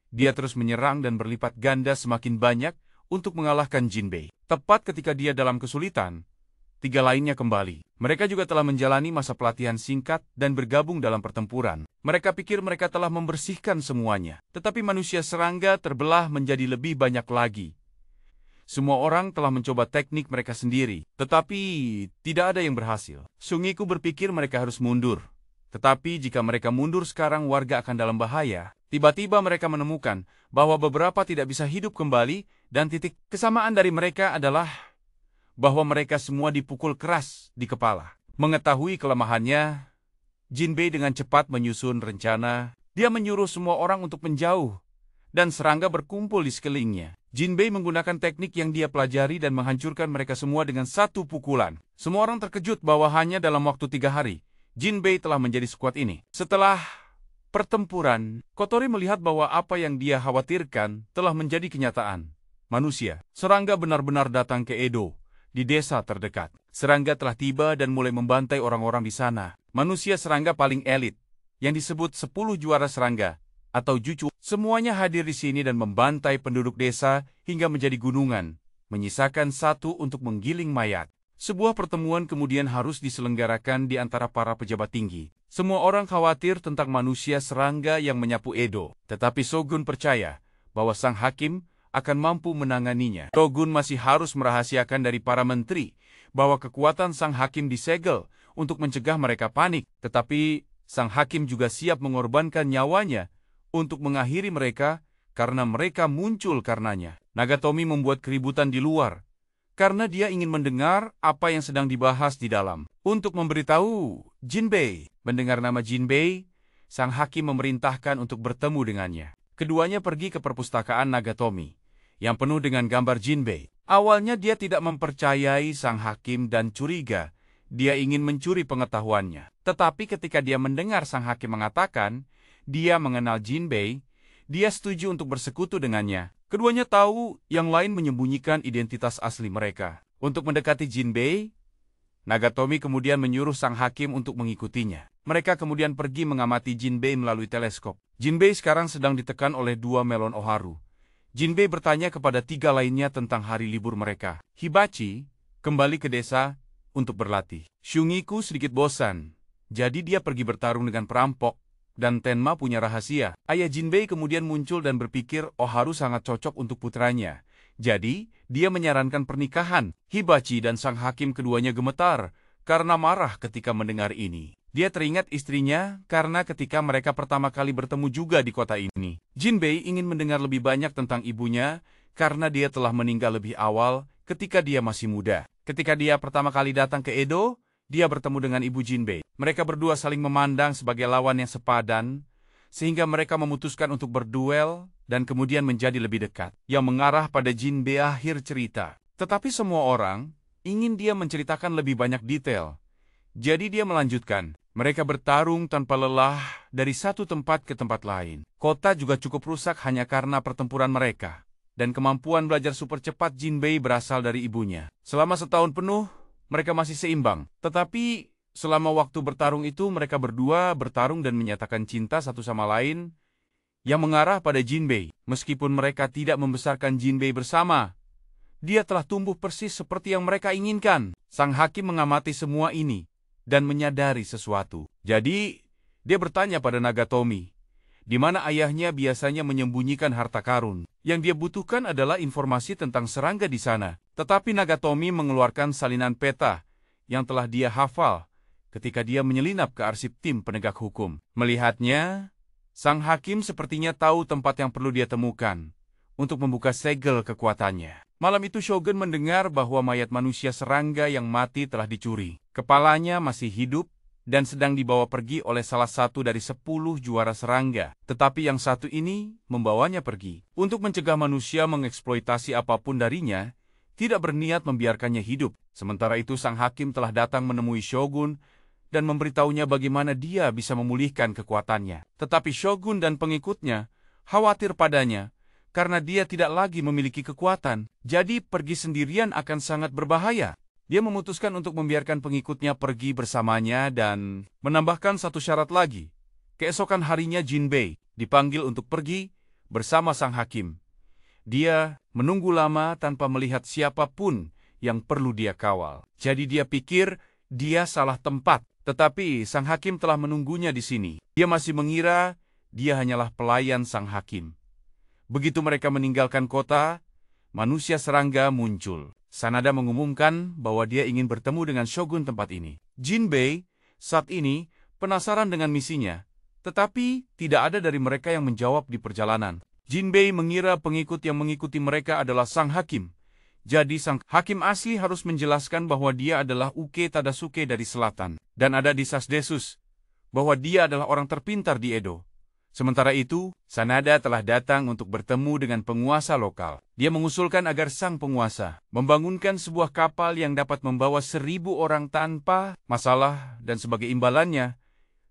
Dia terus menyerang dan berlipat ganda semakin banyak untuk mengalahkan Jinbei. Tepat ketika dia dalam kesulitan, tiga lainnya kembali. Mereka juga telah menjalani masa pelatihan singkat dan bergabung dalam pertempuran. Mereka pikir mereka telah membersihkan semuanya. Tetapi manusia serangga terbelah menjadi lebih banyak lagi. Semua orang telah mencoba teknik mereka sendiri, tetapi tidak ada yang berhasil. Sungiku berpikir mereka harus mundur. Tetapi jika mereka mundur sekarang, warga akan dalam bahaya. Tiba-tiba mereka menemukan bahwa beberapa tidak bisa hidup kembali dan titik kesamaan dari mereka adalah bahwa mereka semua dipukul keras di kepala. Mengetahui kelemahannya, Jinbei dengan cepat menyusun rencana. Dia menyuruh semua orang untuk menjauh dan serangga berkumpul di sekelilingnya. Jinbei menggunakan teknik yang dia pelajari dan menghancurkan mereka semua dengan satu pukulan. Semua orang terkejut bahwa hanya dalam waktu 3 hari, Jinbei telah menjadi sekuat ini. Setelah pertempuran, Kotori melihat bahwa apa yang dia khawatirkan telah menjadi kenyataan. Manusia, serangga benar-benar datang ke Edo, di desa terdekat. Serangga telah tiba dan mulai membantai orang-orang di sana. Manusia serangga paling elit, yang disebut 10 juara serangga, atau Jucu, semuanya hadir di sini dan membantai penduduk desa hingga menjadi gunungan, menyisakan satu untuk menggiling mayat. Sebuah pertemuan kemudian harus diselenggarakan di antara para pejabat tinggi. Semua orang khawatir tentang manusia serangga yang menyapu Edo. Tetapi Shogun percaya bahwa sang hakim akan mampu menanganinya. Shogun masih harus merahasiakan dari para menteri bahwa kekuatan sang hakim disegel untuk mencegah mereka panik. Tetapi sang hakim juga siap mengorbankan nyawanya untuk mengakhiri mereka karena mereka muncul karenanya. Nagatomi membuat keributan di luar karena dia ingin mendengar apa yang sedang dibahas di dalam. Untuk memberitahu Jinbei, mendengar nama Jinbei, sang hakim memerintahkan untuk bertemu dengannya. Keduanya pergi ke perpustakaan Nagatomi, yang penuh dengan gambar Jinbei. Awalnya dia tidak mempercayai sang hakim dan curiga. Dia ingin mencuri pengetahuannya. Tetapi ketika dia mendengar sang hakim mengatakan, dia mengenal Jinbei, dia setuju untuk bersekutu dengannya. Keduanya tahu yang lain menyembunyikan identitas asli mereka. Untuk mendekati Jinbei, Nagatomi kemudian menyuruh sang hakim untuk mengikutinya. Mereka kemudian pergi mengamati Jinbei melalui teleskop. Jinbei sekarang sedang ditekan oleh 2 melon Oharu. Jinbei bertanya kepada 3 lainnya tentang hari libur mereka. Hibachi kembali ke desa untuk berlatih. Shungiku sedikit bosan, jadi dia pergi bertarung dengan perampok. Dan Tenma punya rahasia. Ayah Jinbei kemudian muncul dan berpikir Oharu sangat cocok untuk putranya. Jadi, dia menyarankan pernikahan. Hibachi dan sang hakim keduanya gemetar karena marah ketika mendengar ini. Dia teringat istrinya karena ketika mereka pertama kali bertemu juga di kota ini. Jinbei ingin mendengar lebih banyak tentang ibunya karena dia telah meninggal lebih awal ketika dia masih muda. Ketika dia pertama kali datang ke Edo, dia bertemu dengan ibu Jinbei. Mereka berdua saling memandang sebagai lawan yang sepadan, sehingga mereka memutuskan untuk berduel dan kemudian menjadi lebih dekat, yang mengarah pada Jinbei akhir cerita. Tetapi semua orang ingin dia menceritakan lebih banyak detail. Jadi dia melanjutkan. Mereka bertarung tanpa lelah dari satu tempat ke tempat lain. Kota juga cukup rusak hanya karena pertempuran mereka. Dan kemampuan belajar super cepat Jinbei berasal dari ibunya. Selama setahun penuh, mereka masih seimbang. Tetapi selama waktu bertarung itu mereka berdua bertarung dan menyatakan cinta satu sama lain yang mengarah pada Jinbei. Meskipun mereka tidak membesarkan Jinbei bersama, dia telah tumbuh persis seperti yang mereka inginkan. Sang hakim mengamati semua ini dan menyadari sesuatu. Jadi, dia bertanya pada Nagatomi, di mana ayahnya biasanya menyembunyikan harta karun. Yang dia butuhkan adalah informasi tentang serangga di sana. Tetapi Nagatomi mengeluarkan salinan peta yang telah dia hafal ketika dia menyelinap ke arsip tim penegak hukum. Melihatnya, sang hakim sepertinya tahu tempat yang perlu dia temukan untuk membuka segel kekuatannya. Malam itu Shogun mendengar bahwa mayat manusia serangga yang mati telah dicuri. Kepalanya masih hidup dan sedang dibawa pergi oleh salah satu dari 10 juara serangga. Tetapi yang satu ini membawanya pergi. Untuk mencegah manusia mengeksploitasi apapun darinya, tidak berniat membiarkannya hidup. Sementara itu sang hakim telah datang menemui Shogun dan memberitahunya bagaimana dia bisa memulihkan kekuatannya. Tetapi Shogun dan pengikutnya khawatir padanya karena dia tidak lagi memiliki kekuatan. Jadi pergi sendirian akan sangat berbahaya. Dia memutuskan untuk membiarkan pengikutnya pergi bersamanya dan menambahkan satu syarat lagi. Keesokan harinya Jinbei dipanggil untuk pergi bersama sang hakim. Dia menunggu lama tanpa melihat siapapun yang perlu dia kawal. Jadi dia pikir dia salah tempat. Tetapi sang hakim telah menunggunya di sini. Dia masih mengira dia hanyalah pelayan sang hakim. Begitu mereka meninggalkan kota, manusia serangga muncul. Sanada mengumumkan bahwa dia ingin bertemu dengan Shogun tempat ini. Jinbei saat ini penasaran dengan misinya, tetapi tidak ada dari mereka yang menjawab di perjalanan. Jinbei mengira pengikut yang mengikuti mereka adalah sang hakim. Jadi sang hakim asli harus menjelaskan bahwa dia adalah Uke Tadasuke dari selatan. Dan ada desas-desus bahwa dia adalah orang terpintar di Edo. Sementara itu, Sanada telah datang untuk bertemu dengan penguasa lokal. Dia mengusulkan agar sang penguasa membangunkan sebuah kapal yang dapat membawa 1.000 orang tanpa masalah dan sebagai imbalannya,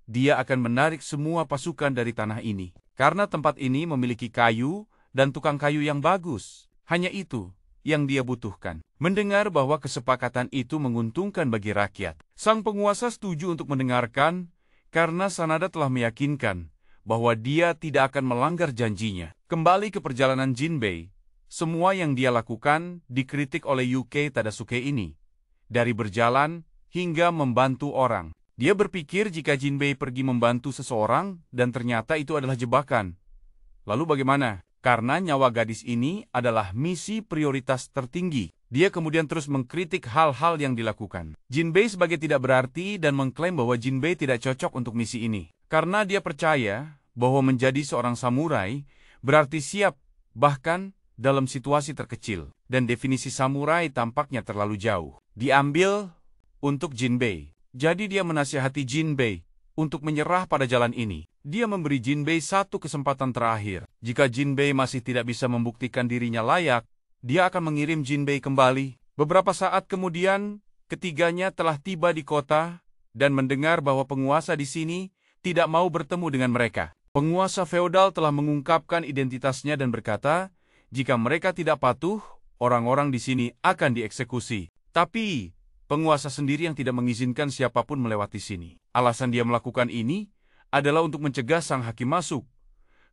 dia akan menarik semua pasukan dari tanah ini. Karena tempat ini memiliki kayu dan tukang kayu yang bagus. Hanya itu yang dia butuhkan. Mendengar bahwa kesepakatan itu menguntungkan bagi rakyat. Sang penguasa setuju untuk mendengarkan karena Sanada telah meyakinkan bahwa dia tidak akan melanggar janjinya. Kembali ke perjalanan Jinbei, semua yang dia lakukan dikritik oleh Uke Tadasuke ini. Dari berjalan hingga membantu orang. Dia berpikir jika Jinbei pergi membantu seseorang dan ternyata itu adalah jebakan. Lalu bagaimana? Karena nyawa gadis ini adalah misi prioritas tertinggi. Dia kemudian terus mengkritik hal-hal yang dilakukan. Jinbei sebagai tidak berarti dan mengklaim bahwa Jinbei tidak cocok untuk misi ini. Karena dia percaya bahwa menjadi seorang samurai berarti siap bahkan dalam situasi terkecil. Dan definisi samurai tampaknya terlalu jauh. Diambil untuk Jinbei. Jadi dia menasihati Jinbei untuk menyerah pada jalan ini. Dia memberi Jinbei satu kesempatan terakhir. Jika Jinbei masih tidak bisa membuktikan dirinya layak, dia akan mengirim Jinbei kembali. Beberapa saat kemudian, ketiganya telah tiba di kota dan mendengar bahwa penguasa di sini tidak mau bertemu dengan mereka. Penguasa feodal telah mengungkapkan identitasnya dan berkata, jika mereka tidak patuh, orang-orang di sini akan dieksekusi. Tapi penguasa sendiri yang tidak mengizinkan siapapun melewati sini. Alasan dia melakukan ini adalah untuk mencegah sang hakim masuk.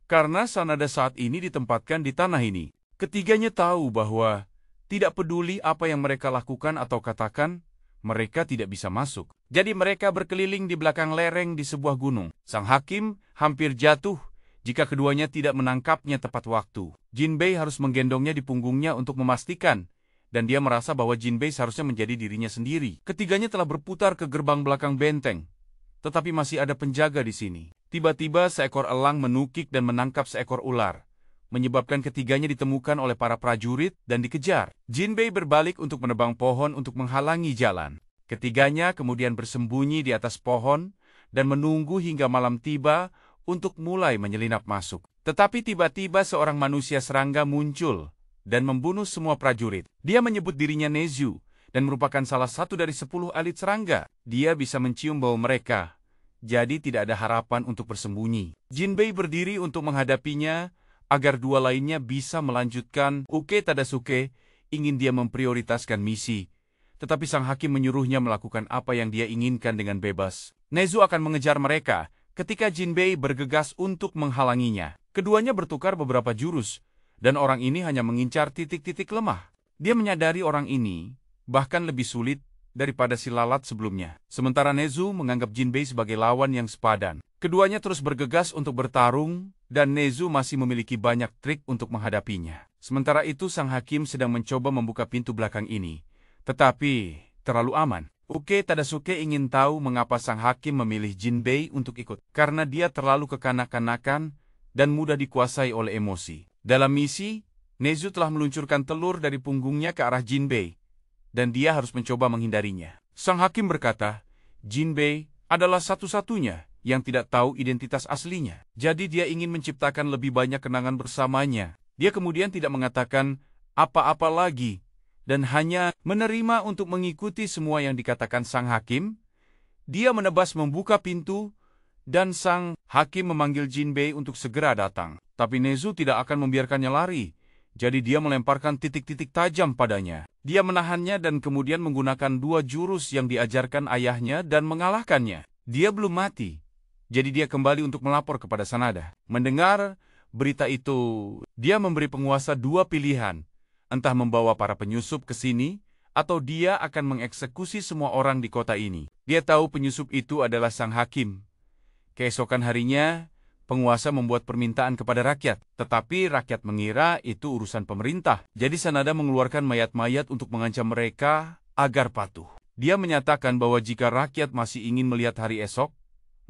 Karena Sanada saat ini ditempatkan di tanah ini. Ketiganya tahu bahwa tidak peduli apa yang mereka lakukan atau katakan, mereka tidak bisa masuk. Jadi mereka berkeliling di belakang lereng di sebuah gunung. Sang hakim hampir jatuh jika keduanya tidak menangkapnya tepat waktu. Jinbei harus menggendongnya di punggungnya untuk memastikan dan dia merasa bahwa Jinbei seharusnya menjadi dirinya sendiri. Ketiganya telah berputar ke gerbang belakang benteng, tetapi masih ada penjaga di sini. Tiba-tiba seekor elang menukik dan menangkap seekor ular, menyebabkan ketiganya ditemukan oleh para prajurit dan dikejar. Jinbei berbalik untuk menebang pohon untuk menghalangi jalan. Ketiganya kemudian bersembunyi di atas pohon dan menunggu hingga malam tiba untuk mulai menyelinap masuk. Tetapi tiba-tiba seorang manusia serangga muncul dan membunuh semua prajurit. Dia menyebut dirinya Nezu dan merupakan salah satu dari 10 elit serangga. Dia bisa mencium bau mereka, jadi tidak ada harapan untuk bersembunyi. Jinbei berdiri untuk menghadapinya agar dua lainnya bisa melanjutkan. Uke Tadasuke ingin dia memprioritaskan misi, tetapi sang hakim menyuruhnya melakukan apa yang dia inginkan dengan bebas. Nezu akan mengejar mereka ketika Jinbei bergegas untuk menghalanginya. Keduanya bertukar beberapa jurus, dan orang ini hanya mengincar titik-titik lemah. Dia menyadari orang ini bahkan lebih sulit daripada si lalat sebelumnya. Sementara Nezu menganggap Jinbei sebagai lawan yang sepadan. Keduanya terus bergegas untuk bertarung, dan Nezu masih memiliki banyak trik untuk menghadapinya. Sementara itu sang hakim sedang mencoba membuka pintu belakang ini, tetapi terlalu aman. Uke Tadasuke ingin tahu mengapa sang hakim memilih Jinbei untuk ikut. Karena dia terlalu kekanak-kanakan dan mudah dikuasai oleh emosi. Dalam misi, Nezu telah meluncurkan telur dari punggungnya ke arah Jinbei, dan dia harus mencoba menghindarinya. Sang hakim berkata, Jinbei adalah satu-satunya yang tidak tahu identitas aslinya. Jadi dia ingin menciptakan lebih banyak kenangan bersamanya. Dia kemudian tidak mengatakan apa-apa lagi, dan hanya menerima untuk mengikuti semua yang dikatakan sang hakim. Dia menebas membuka pintu, dan sang hakim memanggil Jinbei untuk segera datang. Tapi Nezu tidak akan membiarkannya lari, jadi dia melemparkan titik-titik tajam padanya. Dia menahannya dan kemudian menggunakan 2 jurus yang diajarkan ayahnya dan mengalahkannya. Dia belum mati, jadi dia kembali untuk melapor kepada Sanada. Mendengar berita itu, dia memberi penguasa 2 pilihan, entah membawa para penyusup ke sini, atau dia akan mengeksekusi semua orang di kota ini. Dia tahu penyusup itu adalah sang hakim. Keesokan harinya, penguasa membuat permintaan kepada rakyat, tetapi rakyat mengira itu urusan pemerintah. Jadi Sanada mengeluarkan mayat-mayat untuk mengancam mereka agar patuh. Dia menyatakan bahwa jika rakyat masih ingin melihat hari esok,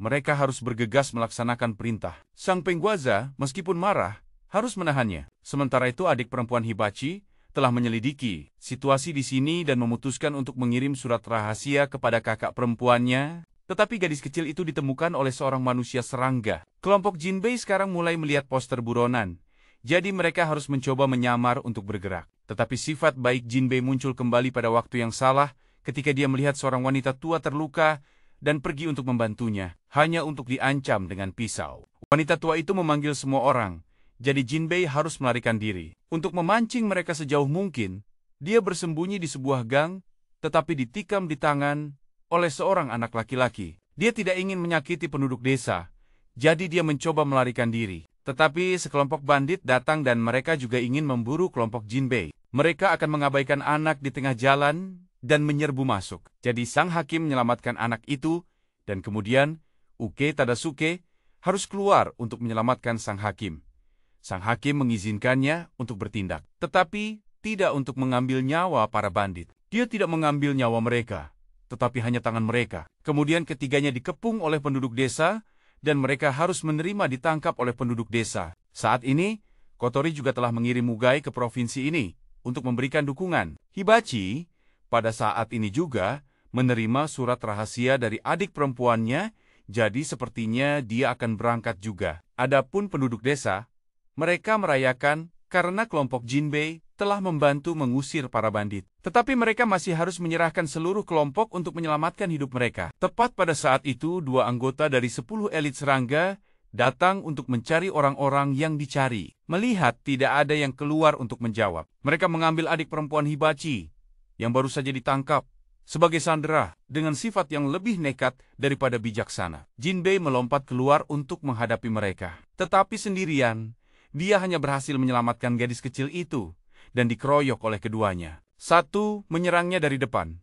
mereka harus bergegas melaksanakan perintah. Sang penguasa, meskipun marah, harus menahannya. Sementara itu adik perempuan Hibachi telah menyelidiki situasi di sini dan memutuskan untuk mengirim surat rahasia kepada kakak perempuannya. Tetapi gadis kecil itu ditemukan oleh seorang manusia serangga. Kelompok Jinbei sekarang mulai melihat poster buronan. Jadi mereka harus mencoba menyamar untuk bergerak. Tetapi sifat baik Jinbei muncul kembali pada waktu yang salah ketika dia melihat seorang wanita tua terluka dan pergi untuk membantunya, hanya untuk diancam dengan pisau. Wanita tua itu memanggil semua orang, jadi Jinbei harus melarikan diri. Untuk memancing mereka sejauh mungkin, dia bersembunyi di sebuah gang, tetapi ditikam di tangan oleh seorang anak laki-laki. Dia tidak ingin menyakiti penduduk desa, jadi dia mencoba melarikan diri. Tetapi sekelompok bandit datang dan mereka juga ingin memburu kelompok Jinbei. Mereka akan mengabaikan anak di tengah jalan dan menyerbu masuk. Jadi sang hakim menyelamatkan anak itu, dan kemudian Uke Tadasuke harus keluar untuk menyelamatkan sang hakim. Sang hakim mengizinkannya untuk bertindak, tetapi tidak untuk mengambil nyawa para bandit. Dia tidak mengambil nyawa mereka, tetapi hanya tangan mereka. Kemudian ketiganya dikepung oleh penduduk desa, dan mereka harus menerima ditangkap oleh penduduk desa. Saat ini, Kotori juga telah mengirim Mugai ke provinsi ini untuk memberikan dukungan. Hibachi, pada saat ini juga, menerima surat rahasia dari adik perempuannya, jadi sepertinya dia akan berangkat juga. Adapun penduduk desa, mereka merayakan karena kelompok Jinbei telah membantu mengusir para bandit. Tetapi mereka masih harus menyerahkan seluruh kelompok untuk menyelamatkan hidup mereka. Tepat pada saat itu, 2 anggota dari 10 elit serangga datang untuk mencari orang-orang yang dicari. Melihat tidak ada yang keluar untuk menjawab, mereka mengambil adik perempuan Hibachi, yang baru saja ditangkap, sebagai sandera, dengan sifat yang lebih nekat daripada bijaksana. Jinbei melompat keluar untuk menghadapi mereka. Tetapi sendirian, dia hanya berhasil menyelamatkan gadis kecil itu, dan dikeroyok oleh keduanya. Satu menyerangnya dari depan,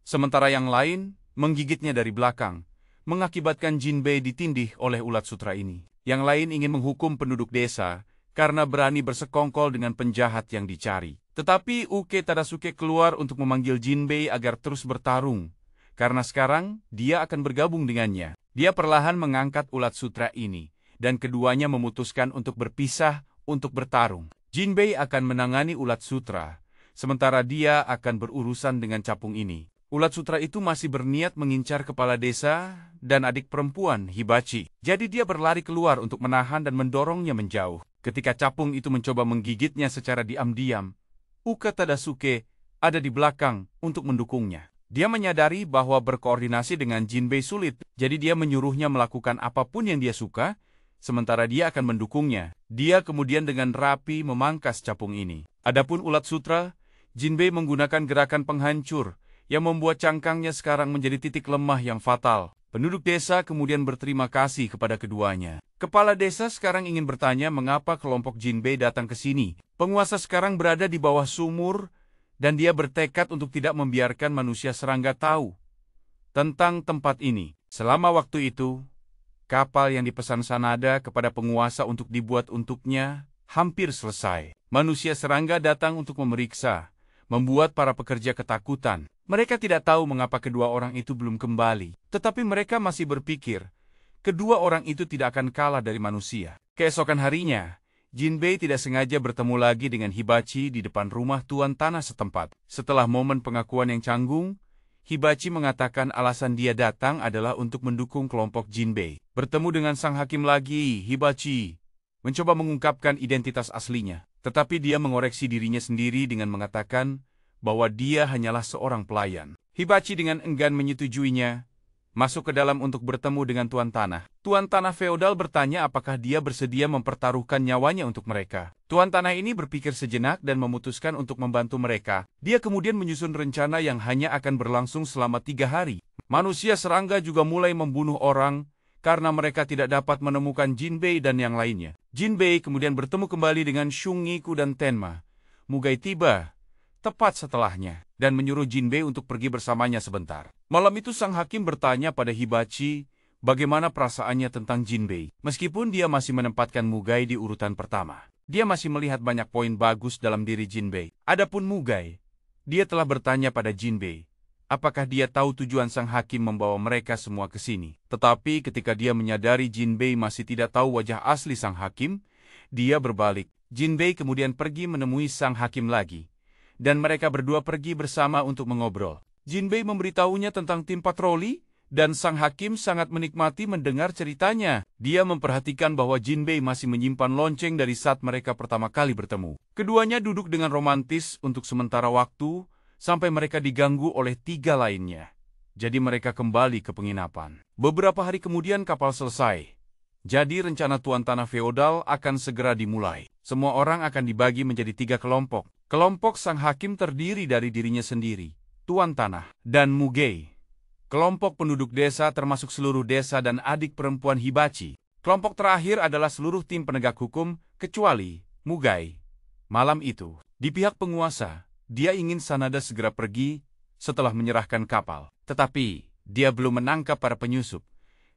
sementara yang lain menggigitnya dari belakang, mengakibatkan Jinbei ditindih oleh ulat sutra ini. Yang lain ingin menghukum penduduk desa karena berani bersekongkol dengan penjahat yang dicari. Tetapi Uke Tadasuke keluar untuk memanggil Jinbei agar terus bertarung, karena sekarang dia akan bergabung dengannya. Dia perlahan mengangkat ulat sutra ini, dan keduanya memutuskan untuk berpisah untuk bertarung. Jinbei akan menangani ulat sutra, sementara dia akan berurusan dengan capung ini. Ulat sutra itu masih berniat mengincar kepala desa dan adik perempuan Hibachi. Jadi dia berlari keluar untuk menahan dan mendorongnya menjauh. Ketika capung itu mencoba menggigitnya secara diam-diam, Uke Tadasuke ada di belakang untuk mendukungnya. Dia menyadari bahwa berkoordinasi dengan Jinbei sulit, jadi dia menyuruhnya melakukan apapun yang dia suka, sementara dia akan mendukungnya. Dia kemudian dengan rapi memangkas capung ini. Adapun ulat sutra, Jinbei menggunakan gerakan penghancur yang membuat cangkangnya sekarang menjadi titik lemah yang fatal. Penduduk desa kemudian berterima kasih kepada keduanya. Kepala desa sekarang ingin bertanya mengapa kelompok Jinbei datang ke sini. Penguasa sekarang berada di bawah sumur, dan dia bertekad untuk tidak membiarkan manusia serangga tahu tentang tempat ini. Selama waktu itu, kapal yang dipesan Sanada kepada penguasa untuk dibuat untuknya hampir selesai. Manusia serangga datang untuk memeriksa, membuat para pekerja ketakutan. Mereka tidak tahu mengapa kedua orang itu belum kembali. Tetapi mereka masih berpikir, kedua orang itu tidak akan kalah dari manusia. Keesokan harinya, Jinbei tidak sengaja bertemu lagi dengan Hibachi di depan rumah tuan tanah setempat. Setelah momen pengakuan yang canggung, Hibachi mengatakan alasan dia datang adalah untuk mendukung kelompok Jinbei. Bertemu dengan sang hakim lagi, Hibachi mencoba mengungkapkan identitas aslinya. Tetapi dia mengoreksi dirinya sendiri dengan mengatakan bahwa dia hanyalah seorang pelayan. Hibachi dengan enggan menyetujuinya, masuk ke dalam untuk bertemu dengan Tuan Tanah. Tuan Tanah feodal bertanya apakah dia bersedia mempertaruhkan nyawanya untuk mereka. Tuan Tanah ini berpikir sejenak dan memutuskan untuk membantu mereka. Dia kemudian menyusun rencana yang hanya akan berlangsung selama 3 hari. Manusia serangga juga mulai membunuh orang karena mereka tidak dapat menemukan Jinbei dan yang lainnya. Jinbei kemudian bertemu kembali dengan Shungiku dan Tenma. Mugai tiba tepat setelahnya dan menyuruh Jinbei untuk pergi bersamanya sebentar. Malam itu sang hakim bertanya pada Hibachi bagaimana perasaannya tentang Jinbei. Meskipun dia masih menempatkan Mugai di urutan pertama, dia masih melihat banyak poin bagus dalam diri Jinbei. Adapun Mugai, dia telah bertanya pada Jinbei apakah dia tahu tujuan sang hakim membawa mereka semua ke sini. Tetapi ketika dia menyadari Jinbei masih tidak tahu wajah asli sang hakim, dia berbalik. Jinbei kemudian pergi menemui sang hakim lagi, dan mereka berdua pergi bersama untuk mengobrol. Jinbei memberitahunya tentang tim patroli, dan sang hakim sangat menikmati mendengar ceritanya. Dia memperhatikan bahwa Jinbei masih menyimpan lonceng dari saat mereka pertama kali bertemu. Keduanya duduk dengan romantis untuk sementara waktu, sampai mereka diganggu oleh 3 lainnya. Jadi mereka kembali ke penginapan. Beberapa hari kemudian kapal selesai. Jadi rencana Tuan Tanah Feodal akan segera dimulai. Semua orang akan dibagi menjadi 3 kelompok. Kelompok sang hakim terdiri dari dirinya sendiri, Tuan Tanah, dan Mugai. Kelompok penduduk desa termasuk seluruh desa dan adik perempuan Hibachi. Kelompok terakhir adalah seluruh tim penegak hukum, kecuali Mugai. Malam itu, di pihak penguasa, dia ingin Sanada segera pergi setelah menyerahkan kapal. Tetapi, dia belum menangkap para penyusup.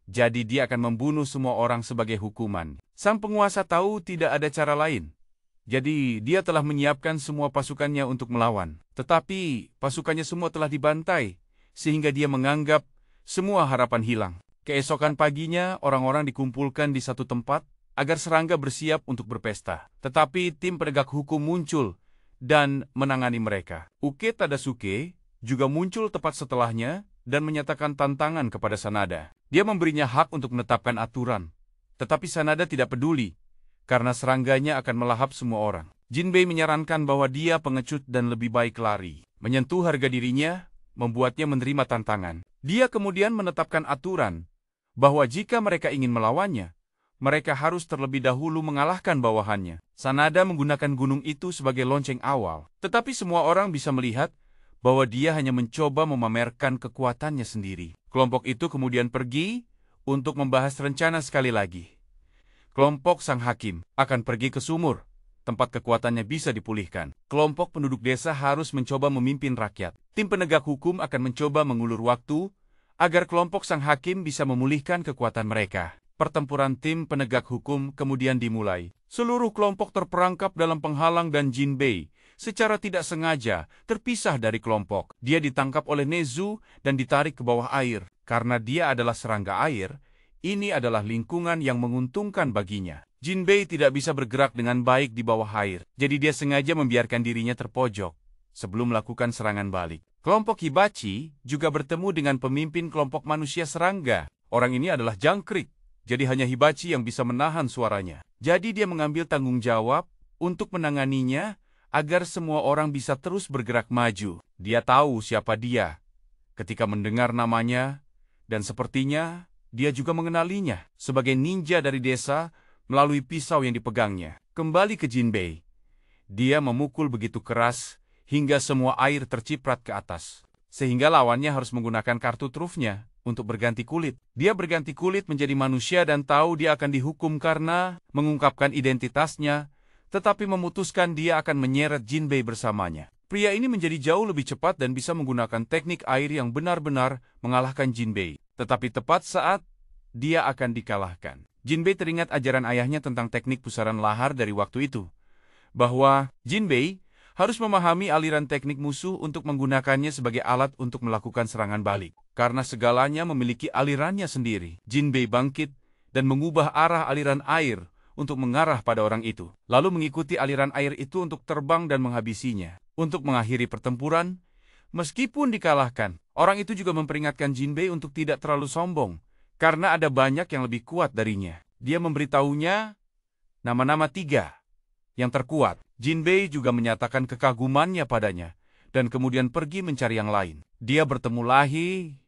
Jadi dia akan membunuh semua orang sebagai hukuman. Sang penguasa tahu tidak ada cara lain. Jadi dia telah menyiapkan semua pasukannya untuk melawan. Tetapi pasukannya semua telah dibantai, sehingga dia menganggap semua harapan hilang. Keesokan paginya, orang-orang dikumpulkan di satu tempat agar serangga bersiap untuk berpesta. Tetapi tim penegak hukum muncul dan menangani mereka. Uke Tadasuke juga muncul tepat setelahnya dan menyatakan tantangan kepada Sanada. Dia memberinya hak untuk menetapkan aturan. Tetapi Sanada tidak peduli, karena serangganya akan melahap semua orang. Jinbei menyarankan bahwa dia pengecut dan lebih baik lari. Menyentuh harga dirinya, membuatnya menerima tantangan. Dia kemudian menetapkan aturan bahwa jika mereka ingin melawannya, mereka harus terlebih dahulu mengalahkan bawahannya. Sanada menggunakan gunung itu sebagai lonceng awal. Tetapi semua orang bisa melihat bahwa dia hanya mencoba memamerkan kekuatannya sendiri. Kelompok itu kemudian pergi untuk membahas rencana sekali lagi. Kelompok sang hakim akan pergi ke sumur, tempat kekuatannya bisa dipulihkan. Kelompok penduduk desa harus mencoba memimpin rakyat. Tim penegak hukum akan mencoba mengulur waktu agar kelompok sang hakim bisa memulihkan kekuatan mereka. Pertempuran tim penegak hukum kemudian dimulai. Seluruh kelompok terperangkap dalam penghalang dan Jinbei secara tidak sengaja terpisah dari kelompok. Dia ditangkap oleh Nezu dan ditarik ke bawah air. Karena dia adalah serangga air, ini adalah lingkungan yang menguntungkan baginya. Jinbei tidak bisa bergerak dengan baik di bawah air, jadi dia sengaja membiarkan dirinya terpojok sebelum melakukan serangan balik. Kelompok Hibachi juga bertemu dengan pemimpin kelompok manusia serangga. Orang ini adalah jangkrik. Jadi hanya Hibachi yang bisa menahan suaranya. Jadi dia mengambil tanggung jawab untuk menanganinya agar semua orang bisa terus bergerak maju. Dia tahu siapa dia ketika mendengar namanya, dan sepertinya dia juga mengenalinya sebagai ninja dari desa melalui pisau yang dipegangnya. Kembali ke Jinbei. Dia memukul begitu keras hingga semua air terciprat ke atas, sehingga lawannya harus menggunakan kartu trufnya untuk berganti kulit. Dia berganti kulit menjadi manusia dan tahu dia akan dihukum karena mengungkapkan identitasnya, tetapi memutuskan dia akan menyeret Jinbei bersamanya. Pria ini menjadi jauh lebih cepat dan bisa menggunakan teknik air yang benar-benar mengalahkan Jinbei. Tetapi tepat saat dia akan dikalahkan, Jinbei teringat ajaran ayahnya tentang teknik pusaran lahar dari waktu itu, bahwa Jinbei harus memahami aliran teknik musuh untuk menggunakannya sebagai alat untuk melakukan serangan balik. Karena segalanya memiliki alirannya sendiri, Jinbei bangkit dan mengubah arah aliran air untuk mengarah pada orang itu, lalu mengikuti aliran air itu untuk terbang dan menghabisinya. Untuk mengakhiri pertempuran, meskipun dikalahkan, orang itu juga memperingatkan Jinbei untuk tidak terlalu sombong, karena ada banyak yang lebih kuat darinya. Dia memberitahunya nama-nama 3 yang terkuat. Jinbei juga menyatakan kekagumannya padanya dan kemudian pergi mencari yang lain. Dia bertemu lagi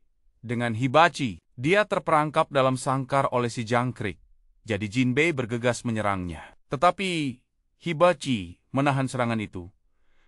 dengan Hibachi. Dia terperangkap dalam sangkar oleh si jangkrik. Jadi Jinbei bergegas menyerangnya. Tetapi Hibachi menahan serangan itu.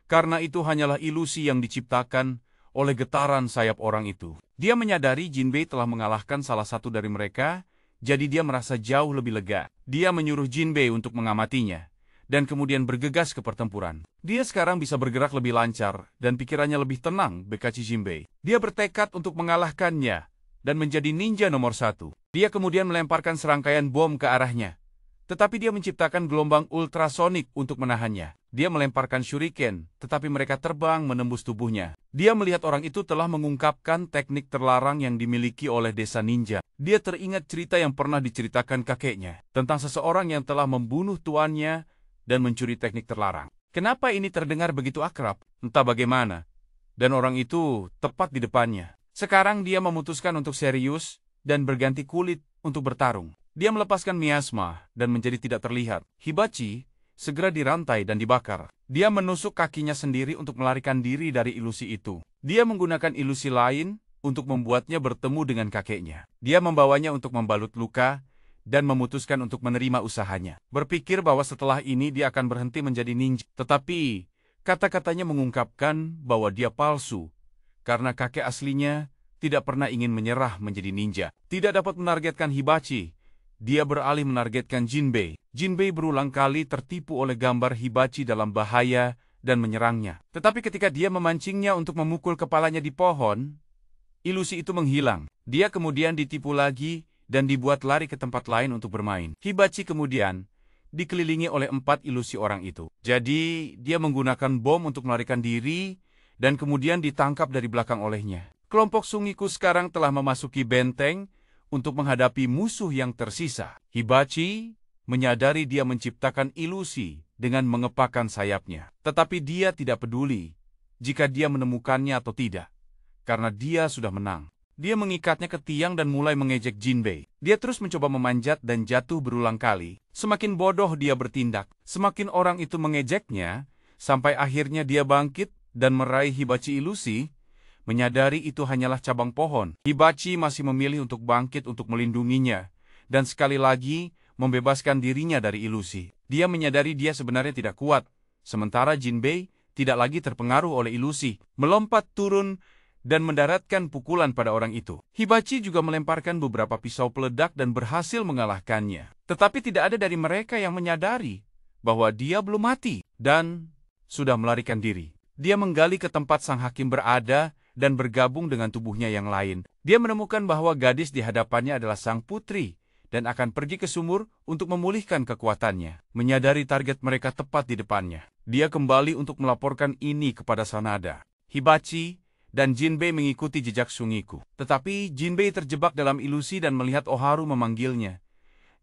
Karena itu hanyalah ilusi yang diciptakan oleh getaran sayap orang itu. Dia menyadari Jinbei telah mengalahkan salah satu dari mereka, jadi dia merasa jauh lebih lega. Dia menyuruh Jinbei untuk mengamatinya, dan kemudian bergegas ke pertempuran. Dia sekarang bisa bergerak lebih lancar, dan pikirannya lebih tenang, berkata Jinbei. Dia bertekad untuk mengalahkannya, dan menjadi ninja nomor 1. Dia kemudian melemparkan serangkaian bom ke arahnya. Tetapi dia menciptakan gelombang ultrasonik untuk menahannya. Dia melemparkan shuriken, tetapi mereka terbang menembus tubuhnya. Dia melihat orang itu telah mengungkapkan teknik terlarang yang dimiliki oleh desa ninja. Dia teringat cerita yang pernah diceritakan kakeknya, tentang seseorang yang telah membunuh tuannya dan mencuri teknik terlarang. Kenapa ini terdengar begitu akrab? Entah bagaimana. Dan orang itu tepat di depannya. Sekarang dia memutuskan untuk serius dan berganti kulit untuk bertarung. Dia melepaskan miasma dan menjadi tidak terlihat. Hibachi segera dirantai dan dibakar. Dia menusuk kakinya sendiri untuk melarikan diri dari ilusi itu. Dia menggunakan ilusi lain untuk membuatnya bertemu dengan kakeknya. Dia membawanya untuk membalut luka dan memutuskan untuk menerima usahanya. Berpikir bahwa setelah ini dia akan berhenti menjadi ninja. Tetapi kata-katanya mengungkapkan bahwa dia palsu karena kakek aslinya tidak pernah ingin menyerah menjadi ninja. Tidak dapat menargetkan Hibachi. Dia beralih menargetkan Jinbei. Jinbei berulang kali tertipu oleh gambar Hibachi dalam bahaya dan menyerangnya. Tetapi ketika dia memancingnya untuk memukul kepalanya di pohon, ilusi itu menghilang. Dia kemudian ditipu lagi dan dibuat lari ke tempat lain untuk bermain. Hibachi kemudian dikelilingi oleh 4 ilusi orang itu. Jadi dia menggunakan bom untuk melarikan diri dan kemudian ditangkap dari belakang olehnya. Kelompok Sungiku sekarang telah memasuki benteng untuk menghadapi musuh yang tersisa. Hibachi menyadari dia menciptakan ilusi dengan mengepakkan sayapnya. Tetapi dia tidak peduli jika dia menemukannya atau tidak, karena dia sudah menang. Dia mengikatnya ke tiang dan mulai mengejek Jinbei. Dia terus mencoba memanjat dan jatuh berulang kali. Semakin bodoh dia bertindak, semakin orang itu mengejeknya, sampai akhirnya dia bangkit dan meraih Hibachi ilusi. Menyadari itu hanyalah cabang pohon, Hibachi masih memilih untuk bangkit untuk melindunginya, dan sekali lagi membebaskan dirinya dari ilusi. Dia menyadari dia sebenarnya tidak kuat, sementara Jinbei tidak lagi terpengaruh oleh ilusi, melompat turun dan mendaratkan pukulan pada orang itu. Hibachi juga melemparkan beberapa pisau peledak dan berhasil mengalahkannya. Tetapi tidak ada dari mereka yang menyadari bahwa dia belum mati dan sudah melarikan diri. Dia menggali ke tempat sang hakim berada dan bergabung dengan tubuhnya yang lain. Dia menemukan bahwa gadis di hadapannya adalah sang putri dan akan pergi ke sumur untuk memulihkan kekuatannya. Menyadari target mereka tepat di depannya, dia kembali untuk melaporkan ini kepada Sanada. Hibachi dan Jinbei mengikuti jejak Sungiku. Tetapi Jinbei terjebak dalam ilusi dan melihat Oharu memanggilnya.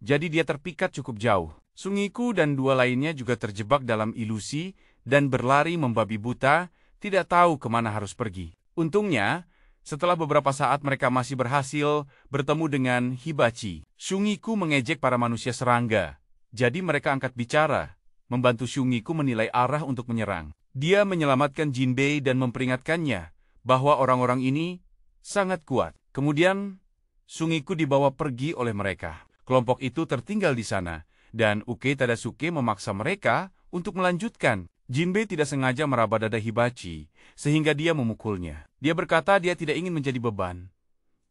Jadi dia terpikat cukup jauh. Sungiku dan 2 lainnya juga terjebak dalam ilusi dan berlari membabi buta, tidak tahu kemana harus pergi. Untungnya, setelah beberapa saat mereka masih berhasil bertemu dengan Hibachi. Sungiku mengejek para manusia serangga. Jadi mereka angkat bicara, membantu Sungiku menilai arah untuk menyerang. Dia menyelamatkan Jinbei dan memperingatkannya bahwa orang-orang ini sangat kuat. Kemudian, Sungiku dibawa pergi oleh mereka. Kelompok itu tertinggal di sana, dan Uke Tadasuke memaksa mereka untuk melanjutkan. Jinbei tidak sengaja meraba dada Hibachi, sehingga dia memukulnya. Dia berkata dia tidak ingin menjadi beban.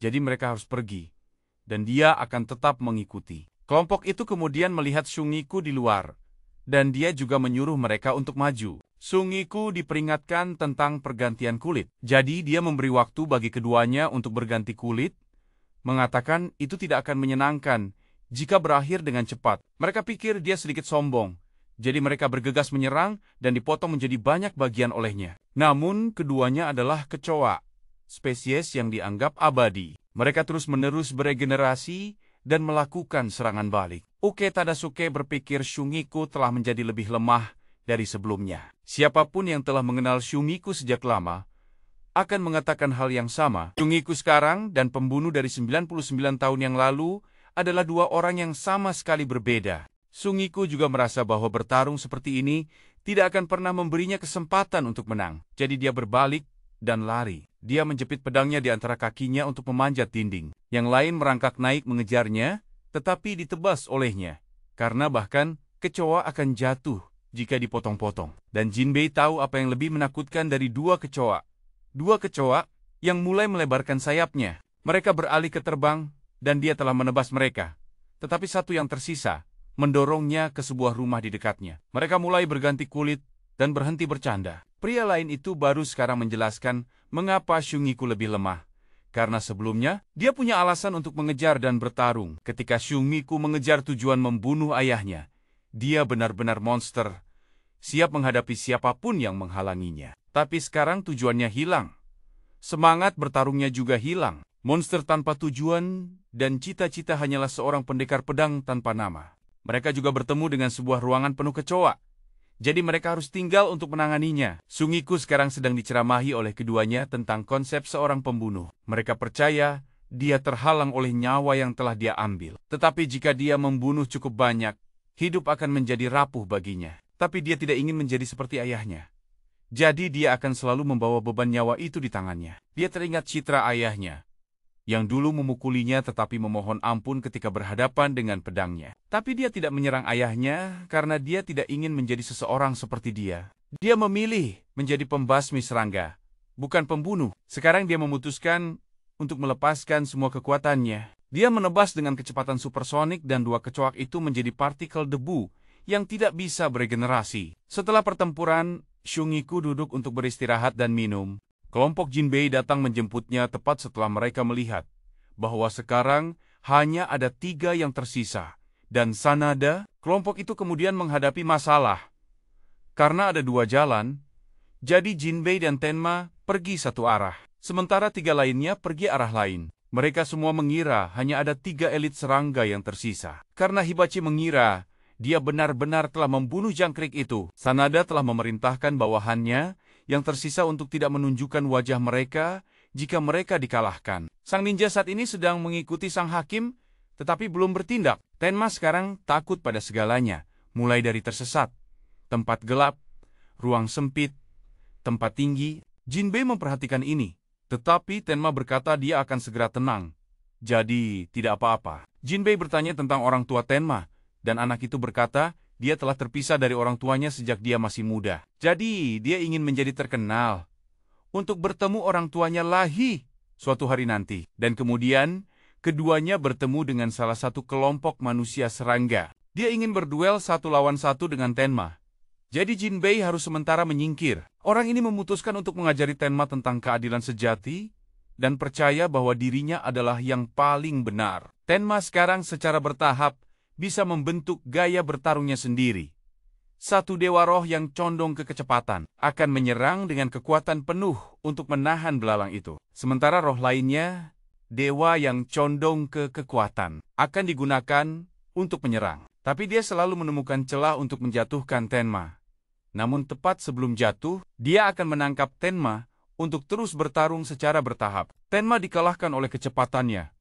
Jadi mereka harus pergi, dan dia akan tetap mengikuti. Kelompok itu kemudian melihat Sungiku di luar, dan dia juga menyuruh mereka untuk maju. Sungiku diperingatkan tentang pergantian kulit. Jadi dia memberi waktu bagi keduanya untuk berganti kulit, mengatakan itu tidak akan menyenangkan jika berakhir dengan cepat. Mereka pikir dia sedikit sombong. Jadi mereka bergegas menyerang dan dipotong menjadi banyak bagian olehnya. Namun keduanya adalah kecoa, spesies yang dianggap abadi. Mereka terus-menerus beregenerasi dan melakukan serangan balik. Uke Tadasuke berpikir Sungiku telah menjadi lebih lemah dari sebelumnya. Siapapun yang telah mengenal Sungiku sejak lama akan mengatakan hal yang sama. Sungiku sekarang dan pembunuh dari 99 tahun yang lalu adalah 2 orang yang sama sekali berbeda. Sungiku juga merasa bahwa bertarung seperti ini tidak akan pernah memberinya kesempatan untuk menang. Jadi dia berbalik dan lari. Dia menjepit pedangnya di antara kakinya untuk memanjat dinding. Yang lain merangkak naik mengejarnya, tetapi ditebas olehnya. Karena bahkan kecoa akan jatuh jika dipotong-potong. Dan Jinbei tahu apa yang lebih menakutkan dari dua kecoa. Dua kecoa yang mulai melebarkan sayapnya. Mereka beralih ke terbang, dan dia telah menebas mereka. Tetapi satu yang tersisa mendorongnya ke sebuah rumah di dekatnya. Mereka mulai berganti kulit dan berhenti bercanda. Pria lain itu baru sekarang menjelaskan mengapa Shungiku lebih lemah. Karena sebelumnya, dia punya alasan untuk mengejar dan bertarung. Ketika Shungiku mengejar tujuan membunuh ayahnya, dia benar-benar monster, siap menghadapi siapapun yang menghalanginya. Tapi sekarang tujuannya hilang. Semangat bertarungnya juga hilang. Monster tanpa tujuan dan cita-cita hanyalah seorang pendekar pedang tanpa nama. Mereka juga bertemu dengan sebuah ruangan penuh kecoa. Jadi mereka harus tinggal untuk menanganinya. Shungiku sekarang sedang diceramahi oleh keduanya tentang konsep seorang pembunuh. Mereka percaya dia terhalang oleh nyawa yang telah dia ambil. Tetapi jika dia membunuh cukup banyak, hidup akan menjadi rapuh baginya. Tapi dia tidak ingin menjadi seperti ayahnya. Jadi dia akan selalu membawa beban nyawa itu di tangannya. Dia teringat citra ayahnya, yang dulu memukulinya tetapi memohon ampun ketika berhadapan dengan pedangnya. Tapi dia tidak menyerang ayahnya karena dia tidak ingin menjadi seseorang seperti dia. Dia memilih menjadi pembasmi serangga, bukan pembunuh. Sekarang dia memutuskan untuk melepaskan semua kekuatannya. Dia menebas dengan kecepatan supersonik dan dua kecoak itu menjadi partikel debu yang tidak bisa beregenerasi. Setelah pertempuran, Shungiku duduk untuk beristirahat dan minum. Kelompok Jinbei datang menjemputnya tepat setelah mereka melihat bahwa sekarang hanya ada 3 yang tersisa. Dan Sanada, kelompok itu kemudian menghadapi masalah. Karena ada 2 jalan, jadi Jinbei dan Tenma pergi satu arah. Sementara 3 lainnya pergi arah lain. Mereka semua mengira hanya ada 3 elit serangga yang tersisa. Karena Hibachi mengira dia benar-benar telah membunuh jangkrik itu, Sanada telah memerintahkan bawahannya yang tersisa untuk tidak menunjukkan wajah mereka jika mereka dikalahkan. Sang ninja saat ini sedang mengikuti sang hakim, tetapi belum bertindak. Tenma sekarang takut pada segalanya, mulai dari tersesat, tempat gelap, ruang sempit, tempat tinggi. Jinbei memperhatikan ini, tetapi Tenma berkata dia akan segera tenang. Jadi, tidak apa-apa. Jinbei bertanya tentang orang tua Tenma, dan anak itu berkata, dia telah terpisah dari orang tuanya sejak dia masih muda. Jadi, dia ingin menjadi terkenal untuk bertemu orang tuanya lagi suatu hari nanti. Dan kemudian, keduanya bertemu dengan salah satu kelompok manusia serangga. Dia ingin berduel 1 lawan 1 dengan Tenma. Jadi Jinbei harus sementara menyingkir. Orang ini memutuskan untuk mengajari Tenma tentang keadilan sejati dan percaya bahwa dirinya adalah yang paling benar. Tenma sekarang secara bertahap bisa membentuk gaya bertarungnya sendiri. Satu dewa roh yang condong ke kecepatan akan menyerang dengan kekuatan penuh untuk menahan belalang itu. Sementara roh lainnya, dewa yang condong ke kekuatan, akan digunakan untuk menyerang. Tapi dia selalu menemukan celah untuk menjatuhkan Tenma. Namun tepat sebelum jatuh, dia akan menangkap Tenma untuk terus bertarung secara bertahap. Tenma dikalahkan oleh kecepatannya.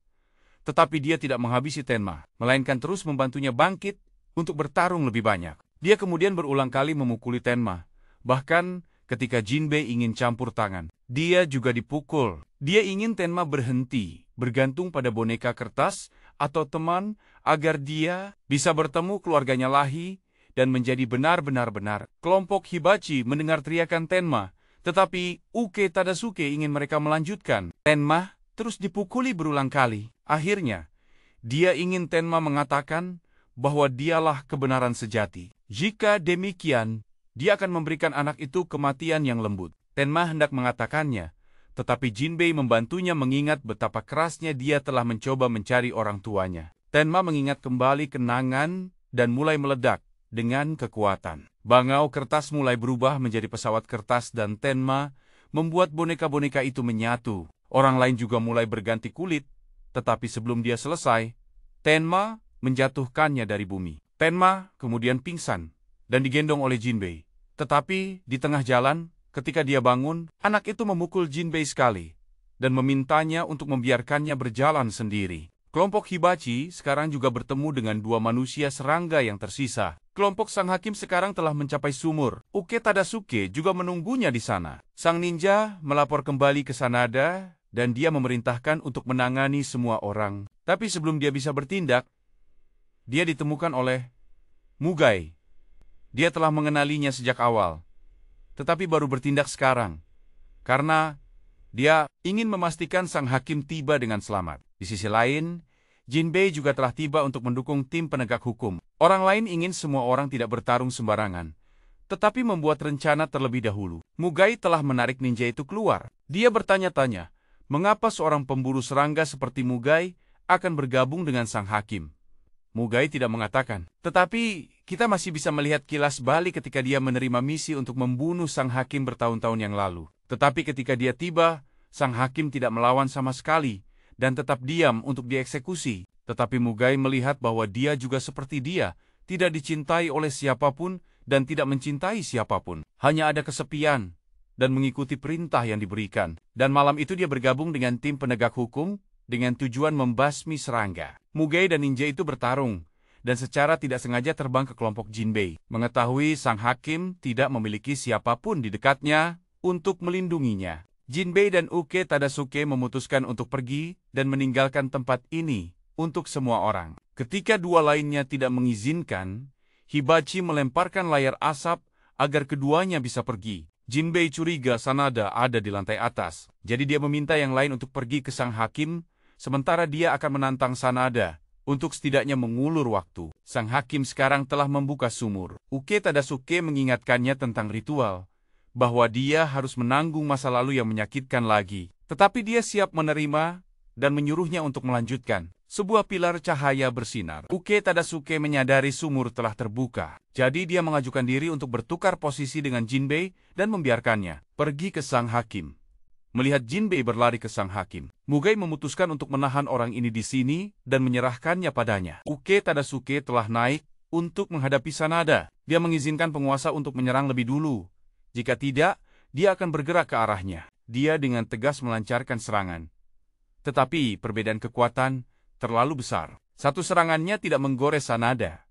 Tetapi dia tidak menghabisi Tenma, melainkan terus membantunya bangkit untuk bertarung lebih banyak. Dia kemudian berulang kali memukuli Tenma. Bahkan ketika Jinbei ingin campur tangan, dia juga dipukul. Dia ingin Tenma berhenti, bergantung pada boneka kertas atau teman agar dia bisa bertemu keluarganya lagi dan menjadi benar-benar benar. Kelompok Hibachi mendengar teriakan Tenma, tetapi Uke Tadasuke ingin mereka melanjutkan. Tenma terus dipukuli berulang kali. Akhirnya, dia ingin Tenma mengatakan bahwa dialah kebenaran sejati. Jika demikian, dia akan memberikan anak itu kematian yang lembut. Tenma hendak mengatakannya, tetapi Jinbei membantunya mengingat betapa kerasnya dia telah mencoba mencari orang tuanya. Tenma mengingat kembali kenangan dan mulai meledak dengan kekuatan. Bangau kertas mulai berubah menjadi pesawat kertas dan Tenma membuat boneka-boneka itu menyatu. Orang lain juga mulai berganti kulit, tetapi sebelum dia selesai, Tenma menjatuhkannya dari bumi. Tenma kemudian pingsan dan digendong oleh Jinbei. Tetapi di tengah jalan, ketika dia bangun, anak itu memukul Jinbei sekali dan memintanya untuk membiarkannya berjalan sendiri. Kelompok Hibachi sekarang juga bertemu dengan dua manusia serangga yang tersisa. Kelompok Sang Hakim sekarang telah mencapai sumur. Uke Tadasuke juga menunggunya di sana. Sang ninja melapor kembali ke Sanada dan dia memerintahkan untuk menangani semua orang. Tapi sebelum dia bisa bertindak, dia ditemukan oleh Mugai. Dia telah mengenalinya sejak awal, tetapi baru bertindak sekarang, karena dia ingin memastikan Sang Hakim tiba dengan selamat. Di sisi lain, Jinbei juga telah tiba untuk mendukung tim penegak hukum. Orang lain ingin semua orang tidak bertarung sembarangan, tetapi membuat rencana terlebih dahulu. Mugai telah menarik ninja itu keluar. Dia bertanya-tanya, mengapa seorang pemburu serangga seperti Mugai akan bergabung dengan Sang Hakim? Mugai tidak mengatakan, tetapi kita masih bisa melihat kilas balik ketika dia menerima misi untuk membunuh Sang Hakim bertahun-tahun yang lalu. Tetapi ketika dia tiba, Sang Hakim tidak melawan sama sekali dan tetap diam untuk dieksekusi. Tetapi Mugai melihat bahwa dia juga seperti dia, tidak dicintai oleh siapapun dan tidak mencintai siapapun. Hanya ada kesepian dan mengikuti perintah yang diberikan. Dan malam itu dia bergabung dengan tim penegak hukum dengan tujuan membasmi serangga. Mugai dan ninja itu bertarung dan secara tidak sengaja terbang ke kelompok Jinbei. Mengetahui Sang Hakim tidak memiliki siapapun di dekatnya untuk melindunginya, Jinbei dan Uke Tadasuke memutuskan untuk pergi dan meninggalkan tempat ini untuk semua orang. Ketika dua lainnya tidak mengizinkan, Hibachi melemparkan layar asap agar keduanya bisa pergi. Jinbei curiga Sanada ada di lantai atas, jadi dia meminta yang lain untuk pergi ke Sang Hakim, sementara dia akan menantang Sanada untuk setidaknya mengulur waktu. Sang Hakim sekarang telah membuka sumur. Uke Tadasuke mengingatkannya tentang ritual, bahwa dia harus menanggung masa lalu yang menyakitkan lagi. Tetapi dia siap menerima dan menyuruhnya untuk melanjutkan. Sebuah pilar cahaya bersinar. Uke Tadasuke menyadari sumur telah terbuka. Jadi dia mengajukan diri untuk bertukar posisi dengan Jinbei dan membiarkannya pergi ke Sang Hakim. Melihat Jinbei berlari ke Sang Hakim, Mugai memutuskan untuk menahan orang ini di sini dan menyerahkannya padanya. Uke Tadasuke telah naik untuk menghadapi Sanada. Dia mengizinkan penguasa untuk menyerang lebih dulu. Jika tidak, dia akan bergerak ke arahnya. Dia dengan tegas melancarkan serangan. Tetapi perbedaan kekuatan terlalu besar. Satu serangannya tidak menggores Sanada,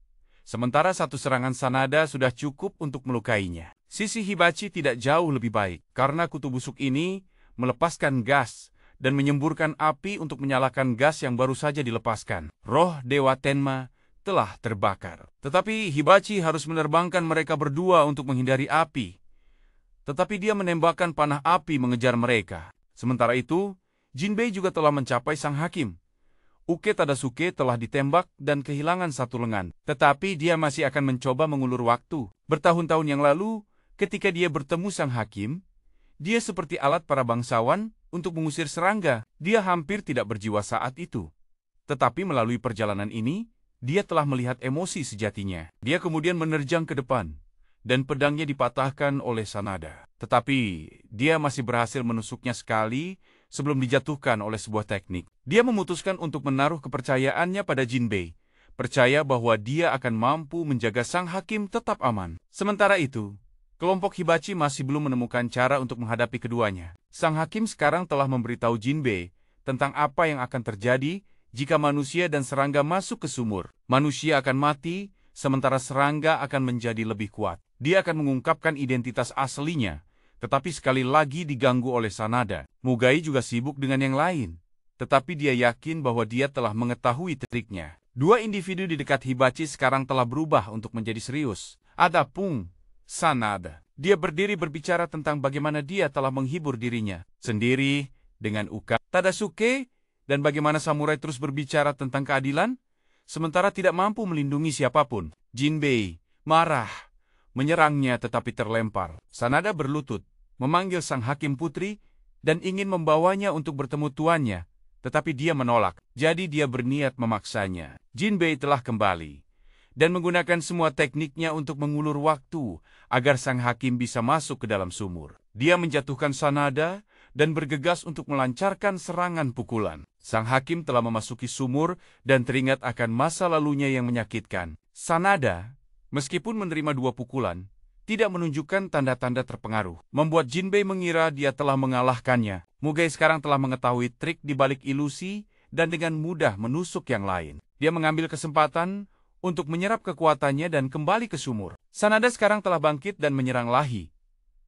sementara satu serangan Sanada sudah cukup untuk melukainya. Sisi Hibachi tidak jauh lebih baik, karena kutu busuk ini melepaskan gas dan menyemburkan api untuk menyalakan gas yang baru saja dilepaskan. Roh Dewa Tenma telah terbakar. Tetapi Hibachi harus menerbangkan mereka berdua untuk menghindari api. Tetapi dia menembakkan panah api mengejar mereka. Sementara itu, Jinbei juga telah mencapai Sang Hakim. Uke Tadasuke telah ditembak dan kehilangan satu lengan. Tetapi dia masih akan mencoba mengulur waktu. Bertahun-tahun yang lalu, ketika dia bertemu Sang Hakim, dia seperti alat para bangsawan untuk mengusir serangga. Dia hampir tidak berjiwa saat itu. Tetapi melalui perjalanan ini, dia telah melihat emosi sejatinya. Dia kemudian menerjang ke depan, dan pedangnya dipatahkan oleh Sanada. Tetapi dia masih berhasil menusuknya sekali sebelum dijatuhkan oleh sebuah teknik. Dia memutuskan untuk menaruh kepercayaannya pada Jinbei, percaya bahwa dia akan mampu menjaga Sang Hakim tetap aman. Sementara itu, kelompok Hibachi masih belum menemukan cara untuk menghadapi keduanya. Sang Hakim sekarang telah memberitahu Jinbei tentang apa yang akan terjadi jika manusia dan serangga masuk ke sumur. Manusia akan mati, sementara serangga akan menjadi lebih kuat. Dia akan mengungkapkan identitas aslinya, tetapi sekali lagi diganggu oleh Sanada. Mugai juga sibuk dengan yang lain, tetapi dia yakin bahwa dia telah mengetahui triknya. Dua individu di dekat Hibachi sekarang telah berubah untuk menjadi serius. Adapun Sanada, dia berdiri berbicara tentang bagaimana dia telah menghibur dirinya sendiri dengan Uke Tadasuke, dan bagaimana samurai terus berbicara tentang keadilan, sementara tidak mampu melindungi siapapun. Jinbei marah, menyerangnya tetapi terlempar. Sanada berlutut, memanggil Sang Hakim Putri, dan ingin membawanya untuk bertemu tuannya, tetapi dia menolak. Jadi dia berniat memaksanya. Jinbei telah kembali, dan menggunakan semua tekniknya untuk mengulur waktu, agar Sang Hakim bisa masuk ke dalam sumur. Dia menjatuhkan Sanada, dan bergegas untuk melancarkan serangan pukulan. Sang Hakim telah memasuki sumur, dan teringat akan masa lalunya yang menyakitkan. Sanada, meskipun menerima dua pukulan, tidak menunjukkan tanda-tanda terpengaruh, membuat Jinbei mengira dia telah mengalahkannya. Mugai sekarang telah mengetahui trik di balik ilusi dan dengan mudah menusuk yang lain. Dia mengambil kesempatan untuk menyerap kekuatannya dan kembali ke sumur. Sanada sekarang telah bangkit dan menyerang Lahi.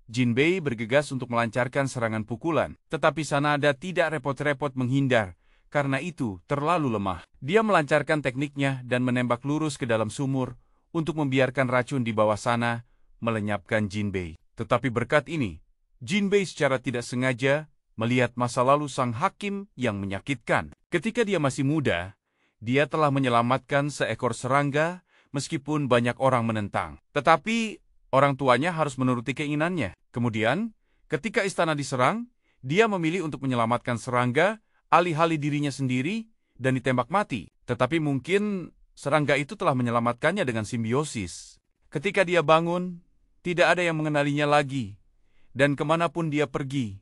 Jinbei bergegas untuk melancarkan serangan pukulan, tetapi Sanada tidak repot-repot menghindar, karena itu terlalu lemah. Dia melancarkan tekniknya dan menembak lurus ke dalam sumur untuk membiarkan racun di bawah sana melenyapkan Jinbei. Tetapi berkat ini, Jinbei secara tidak sengaja melihat masa lalu sang hakim yang menyakitkan. Ketika dia masih muda, dia telah menyelamatkan seekor serangga meskipun banyak orang menentang. Tetapi orang tuanya harus menuruti keinginannya. Kemudian, ketika istana diserang, dia memilih untuk menyelamatkan serangga, alih-alih dirinya sendiri, dan ditembak mati. Tetapi mungkin serangga itu telah menyelamatkannya dengan simbiosis. Ketika dia bangun, tidak ada yang mengenalinya lagi. Dan kemanapun dia pergi,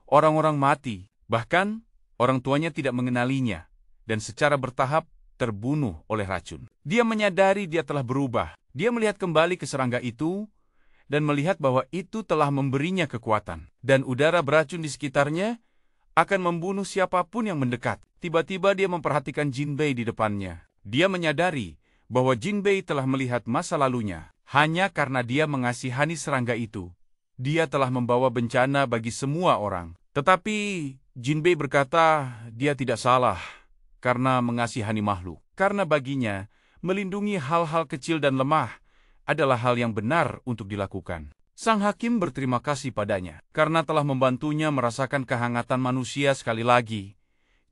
orang-orang mati. Bahkan, orang tuanya tidak mengenalinya, dan secara bertahap terbunuh oleh racun. Dia menyadari dia telah berubah. Dia melihat kembali ke serangga itu, dan melihat bahwa itu telah memberinya kekuatan. Dan udara beracun di sekitarnya akan membunuh siapapun yang mendekat. Tiba-tiba dia memperhatikan Jinbei di depannya. Dia menyadari bahwa Jinbei telah melihat masa lalunya. Hanya karena dia mengasihani serangga itu, dia telah membawa bencana bagi semua orang. Tetapi Jinbei berkata dia tidak salah karena mengasihani makhluk. Karena baginya, melindungi hal-hal kecil dan lemah adalah hal yang benar untuk dilakukan. Sang hakim berterima kasih padanya karena telah membantunya merasakan kehangatan manusia sekali lagi.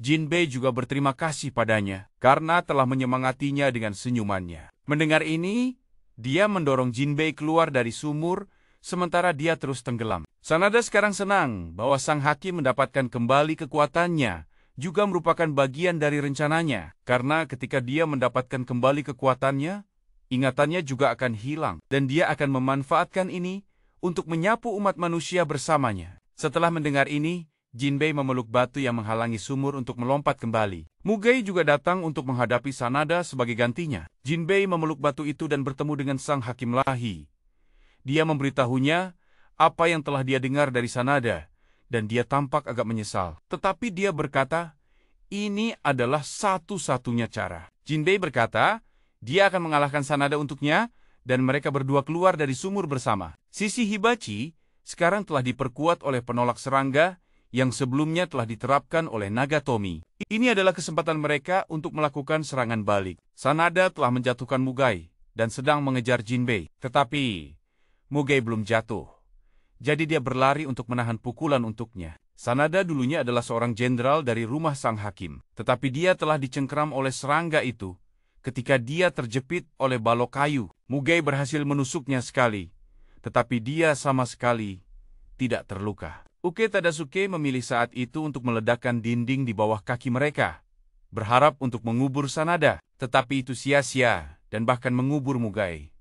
Jinbei juga berterima kasih padanya karena telah menyemangatinya dengan senyumannya. Mendengar ini, dia mendorong Jinbei keluar dari sumur, sementara dia terus tenggelam. Sanada sekarang senang bahwa sang hakim mendapatkan kembali kekuatannya, juga merupakan bagian dari rencananya. Karena ketika dia mendapatkan kembali kekuatannya, ingatannya juga akan hilang, dan dia akan memanfaatkan ini untuk menyapu umat manusia bersamanya. Setelah mendengar ini, Jinbei memeluk batu yang menghalangi sumur untuk melompat kembali. Mugei juga datang untuk menghadapi Sanada sebagai gantinya. Jinbei memeluk batu itu dan bertemu dengan sang hakim Lahi. Dia memberitahunya apa yang telah dia dengar dari Sanada, dan dia tampak agak menyesal. Tetapi dia berkata, ini adalah satu-satunya cara. Jinbei berkata, dia akan mengalahkan Sanada untuknya, dan mereka berdua keluar dari sumur bersama. Sisi Hibachi sekarang telah diperkuat oleh penolak serangga, yang sebelumnya telah diterapkan oleh Nagatomi. Ini adalah kesempatan mereka untuk melakukan serangan balik. Sanada telah menjatuhkan Mugei dan sedang mengejar Jinbei. Tetapi Mugei belum jatuh. Jadi dia berlari untuk menahan pukulan untuknya. Sanada dulunya adalah seorang jenderal dari rumah sang hakim. Tetapi dia telah dicengkeram oleh serangga itu ketika dia terjepit oleh balok kayu. Mugei berhasil menusuknya sekali. Tetapi dia sama sekali tidak terluka. Uke Tadasuke memilih saat itu untuk meledakkan dinding di bawah kaki mereka, berharap untuk mengubur Sanada, tetapi itu sia-sia dan bahkan mengubur Mugei.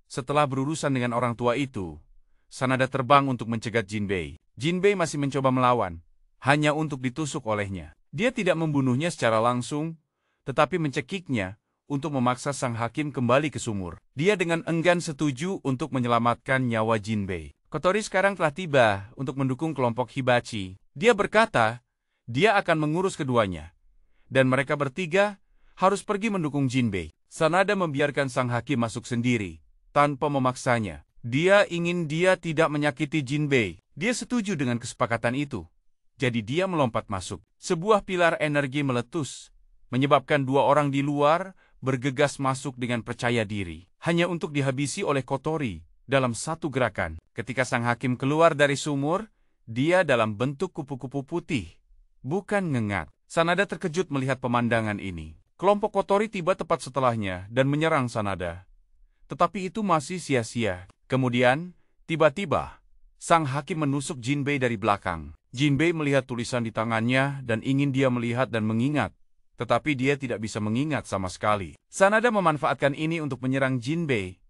Setelah berurusan dengan orang tua itu, Sanada terbang untuk mencegat Jinbei. Jinbei masih mencoba melawan, hanya untuk ditusuk olehnya. Dia tidak membunuhnya secara langsung, tetapi mencekiknya untuk memaksa sang hakim kembali ke sumur. Dia dengan enggan setuju untuk menyelamatkan nyawa Jinbei. Kotori sekarang telah tiba untuk mendukung kelompok Hibachi. Dia berkata, dia akan mengurus keduanya. Dan mereka bertiga harus pergi mendukung Jinbei. Sanada membiarkan sang hakim masuk sendiri, tanpa memaksanya. Dia ingin dia tidak menyakiti Jinbei. Dia setuju dengan kesepakatan itu. Jadi dia melompat masuk. Sebuah pilar energi meletus, menyebabkan dua orang di luar bergegas masuk dengan percaya diri. Hanya untuk dihabisi oleh Kotori dalam satu gerakan. Ketika sang hakim keluar dari sumur, dia dalam bentuk kupu-kupu putih, bukan ngengat. Sanada terkejut melihat pemandangan ini. Kelompok Kotori tiba tepat setelahnya dan menyerang Sanada. Tetapi itu masih sia-sia. Kemudian, tiba-tiba, sang hakim menusuk Jinbei dari belakang. Jinbei melihat tulisan di tangannya dan ingin dia melihat dan mengingat. Tetapi dia tidak bisa mengingat sama sekali. Sanada memanfaatkan ini untuk menyerang Jinbei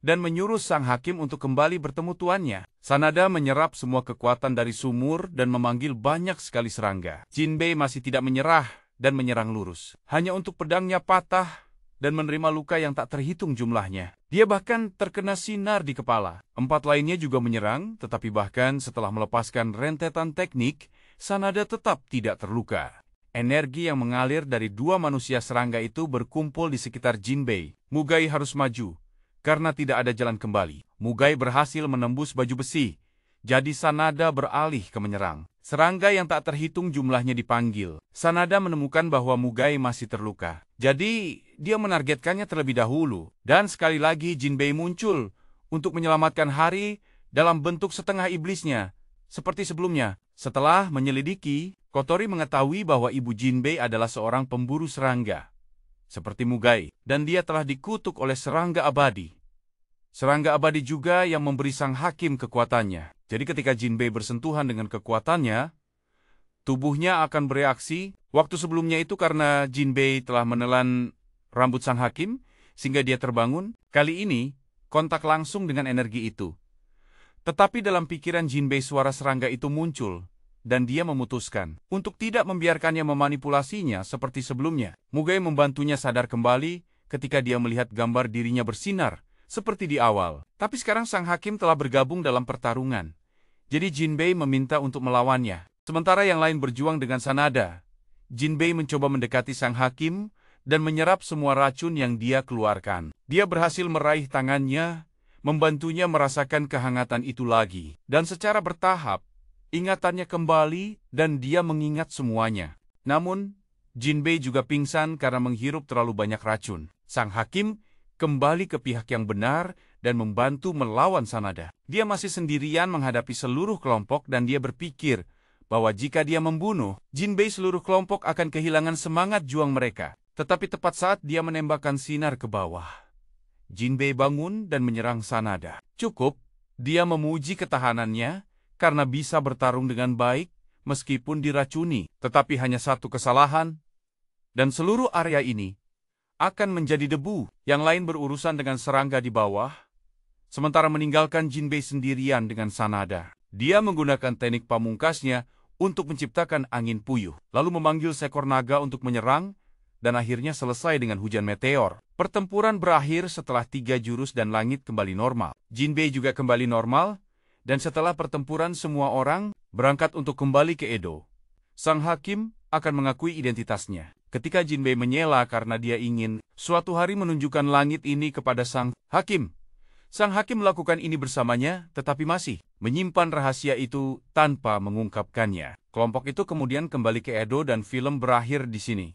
dan menyuruh sang hakim untuk kembali bertemu tuannya. Sanada menyerap semua kekuatan dari sumur dan memanggil banyak sekali serangga. Jinbei masih tidak menyerah dan menyerang lurus. Hanya untuk pedangnya patah dan menerima luka yang tak terhitung jumlahnya. Dia bahkan terkena sinar di kepala. 4 lainnya juga menyerang, tetapi bahkan setelah melepaskan rentetan teknik, Sanada tetap tidak terluka. Energi yang mengalir dari dua manusia serangga itu berkumpul di sekitar Jinbei. Mugai harus maju, karena tidak ada jalan kembali. Mugai berhasil menembus baju besi, jadi Sanada beralih ke menyerang. Serangga yang tak terhitung jumlahnya dipanggil. Sanada menemukan bahwa Mugai masih terluka. Jadi, dia menargetkannya terlebih dahulu. Dan sekali lagi Jinbei muncul untuk menyelamatkan Hari dalam bentuk setengah iblisnya, seperti sebelumnya. Setelah menyelidiki, Kotori mengetahui bahwa ibu Jinbei adalah seorang pemburu serangga, seperti Mugai, dan dia telah dikutuk oleh serangga abadi. Serangga abadi juga yang memberi sang hakim kekuatannya. Jadi ketika Jinbei bersentuhan dengan kekuatannya, tubuhnya akan bereaksi. Waktu sebelumnya itu karena Jinbei telah menelan rambut sang hakim, sehingga dia terbangun. Kali ini, kontak langsung dengan energi itu. Tetapi dalam pikiran Jinbei suara serangga itu muncul, dan dia memutuskan untuk tidak membiarkannya memanipulasinya seperti sebelumnya. Mugai membantunya sadar kembali ketika dia melihat gambar dirinya bersinar, seperti di awal. Tapi sekarang sang hakim telah bergabung dalam pertarungan. Jadi Jinbei meminta untuk melawannya. Sementara yang lain berjuang dengan Sanada, Jinbei mencoba mendekati sang hakim dan menyerap semua racun yang dia keluarkan. Dia berhasil meraih tangannya, membantunya merasakan kehangatan itu lagi. Dan secara bertahap, ingatannya kembali dan dia mengingat semuanya. Namun, Jinbei juga pingsan karena menghirup terlalu banyak racun. Sang hakim kembali ke pihak yang benar dan membantu melawan Sanada. Dia masih sendirian menghadapi seluruh kelompok dan dia berpikir bahwa jika dia membunuh, Jinbei seluruh kelompok akan kehilangan semangat juang mereka. Tetapi tepat saat dia menembakkan sinar ke bawah, Jinbei bangun dan menyerang Sanada. Cukup, dia memuji ketahanannya, karena bisa bertarung dengan baik, meskipun diracuni. Tetapi hanya satu kesalahan, dan seluruh area ini akan menjadi debu. Yang lain berurusan dengan serangga di bawah, sementara meninggalkan Jinbei sendirian dengan Sanada. Dia menggunakan teknik pamungkasnya untuk menciptakan angin puyuh, lalu memanggil seekor naga untuk menyerang, dan akhirnya selesai dengan hujan meteor. Pertempuran berakhir setelah 3 jurus dan langit kembali normal. Jinbei juga kembali normal, dan setelah pertempuran semua orang berangkat untuk kembali ke Edo. Sang hakim akan mengakui identitasnya. Ketika Jinbei menyela karena dia ingin suatu hari menunjukkan langit ini kepada sang hakim melakukan ini bersamanya, tetapi masih menyimpan rahasia itu tanpa mengungkapkannya. Kelompok itu kemudian kembali ke Edo dan film berakhir di sini.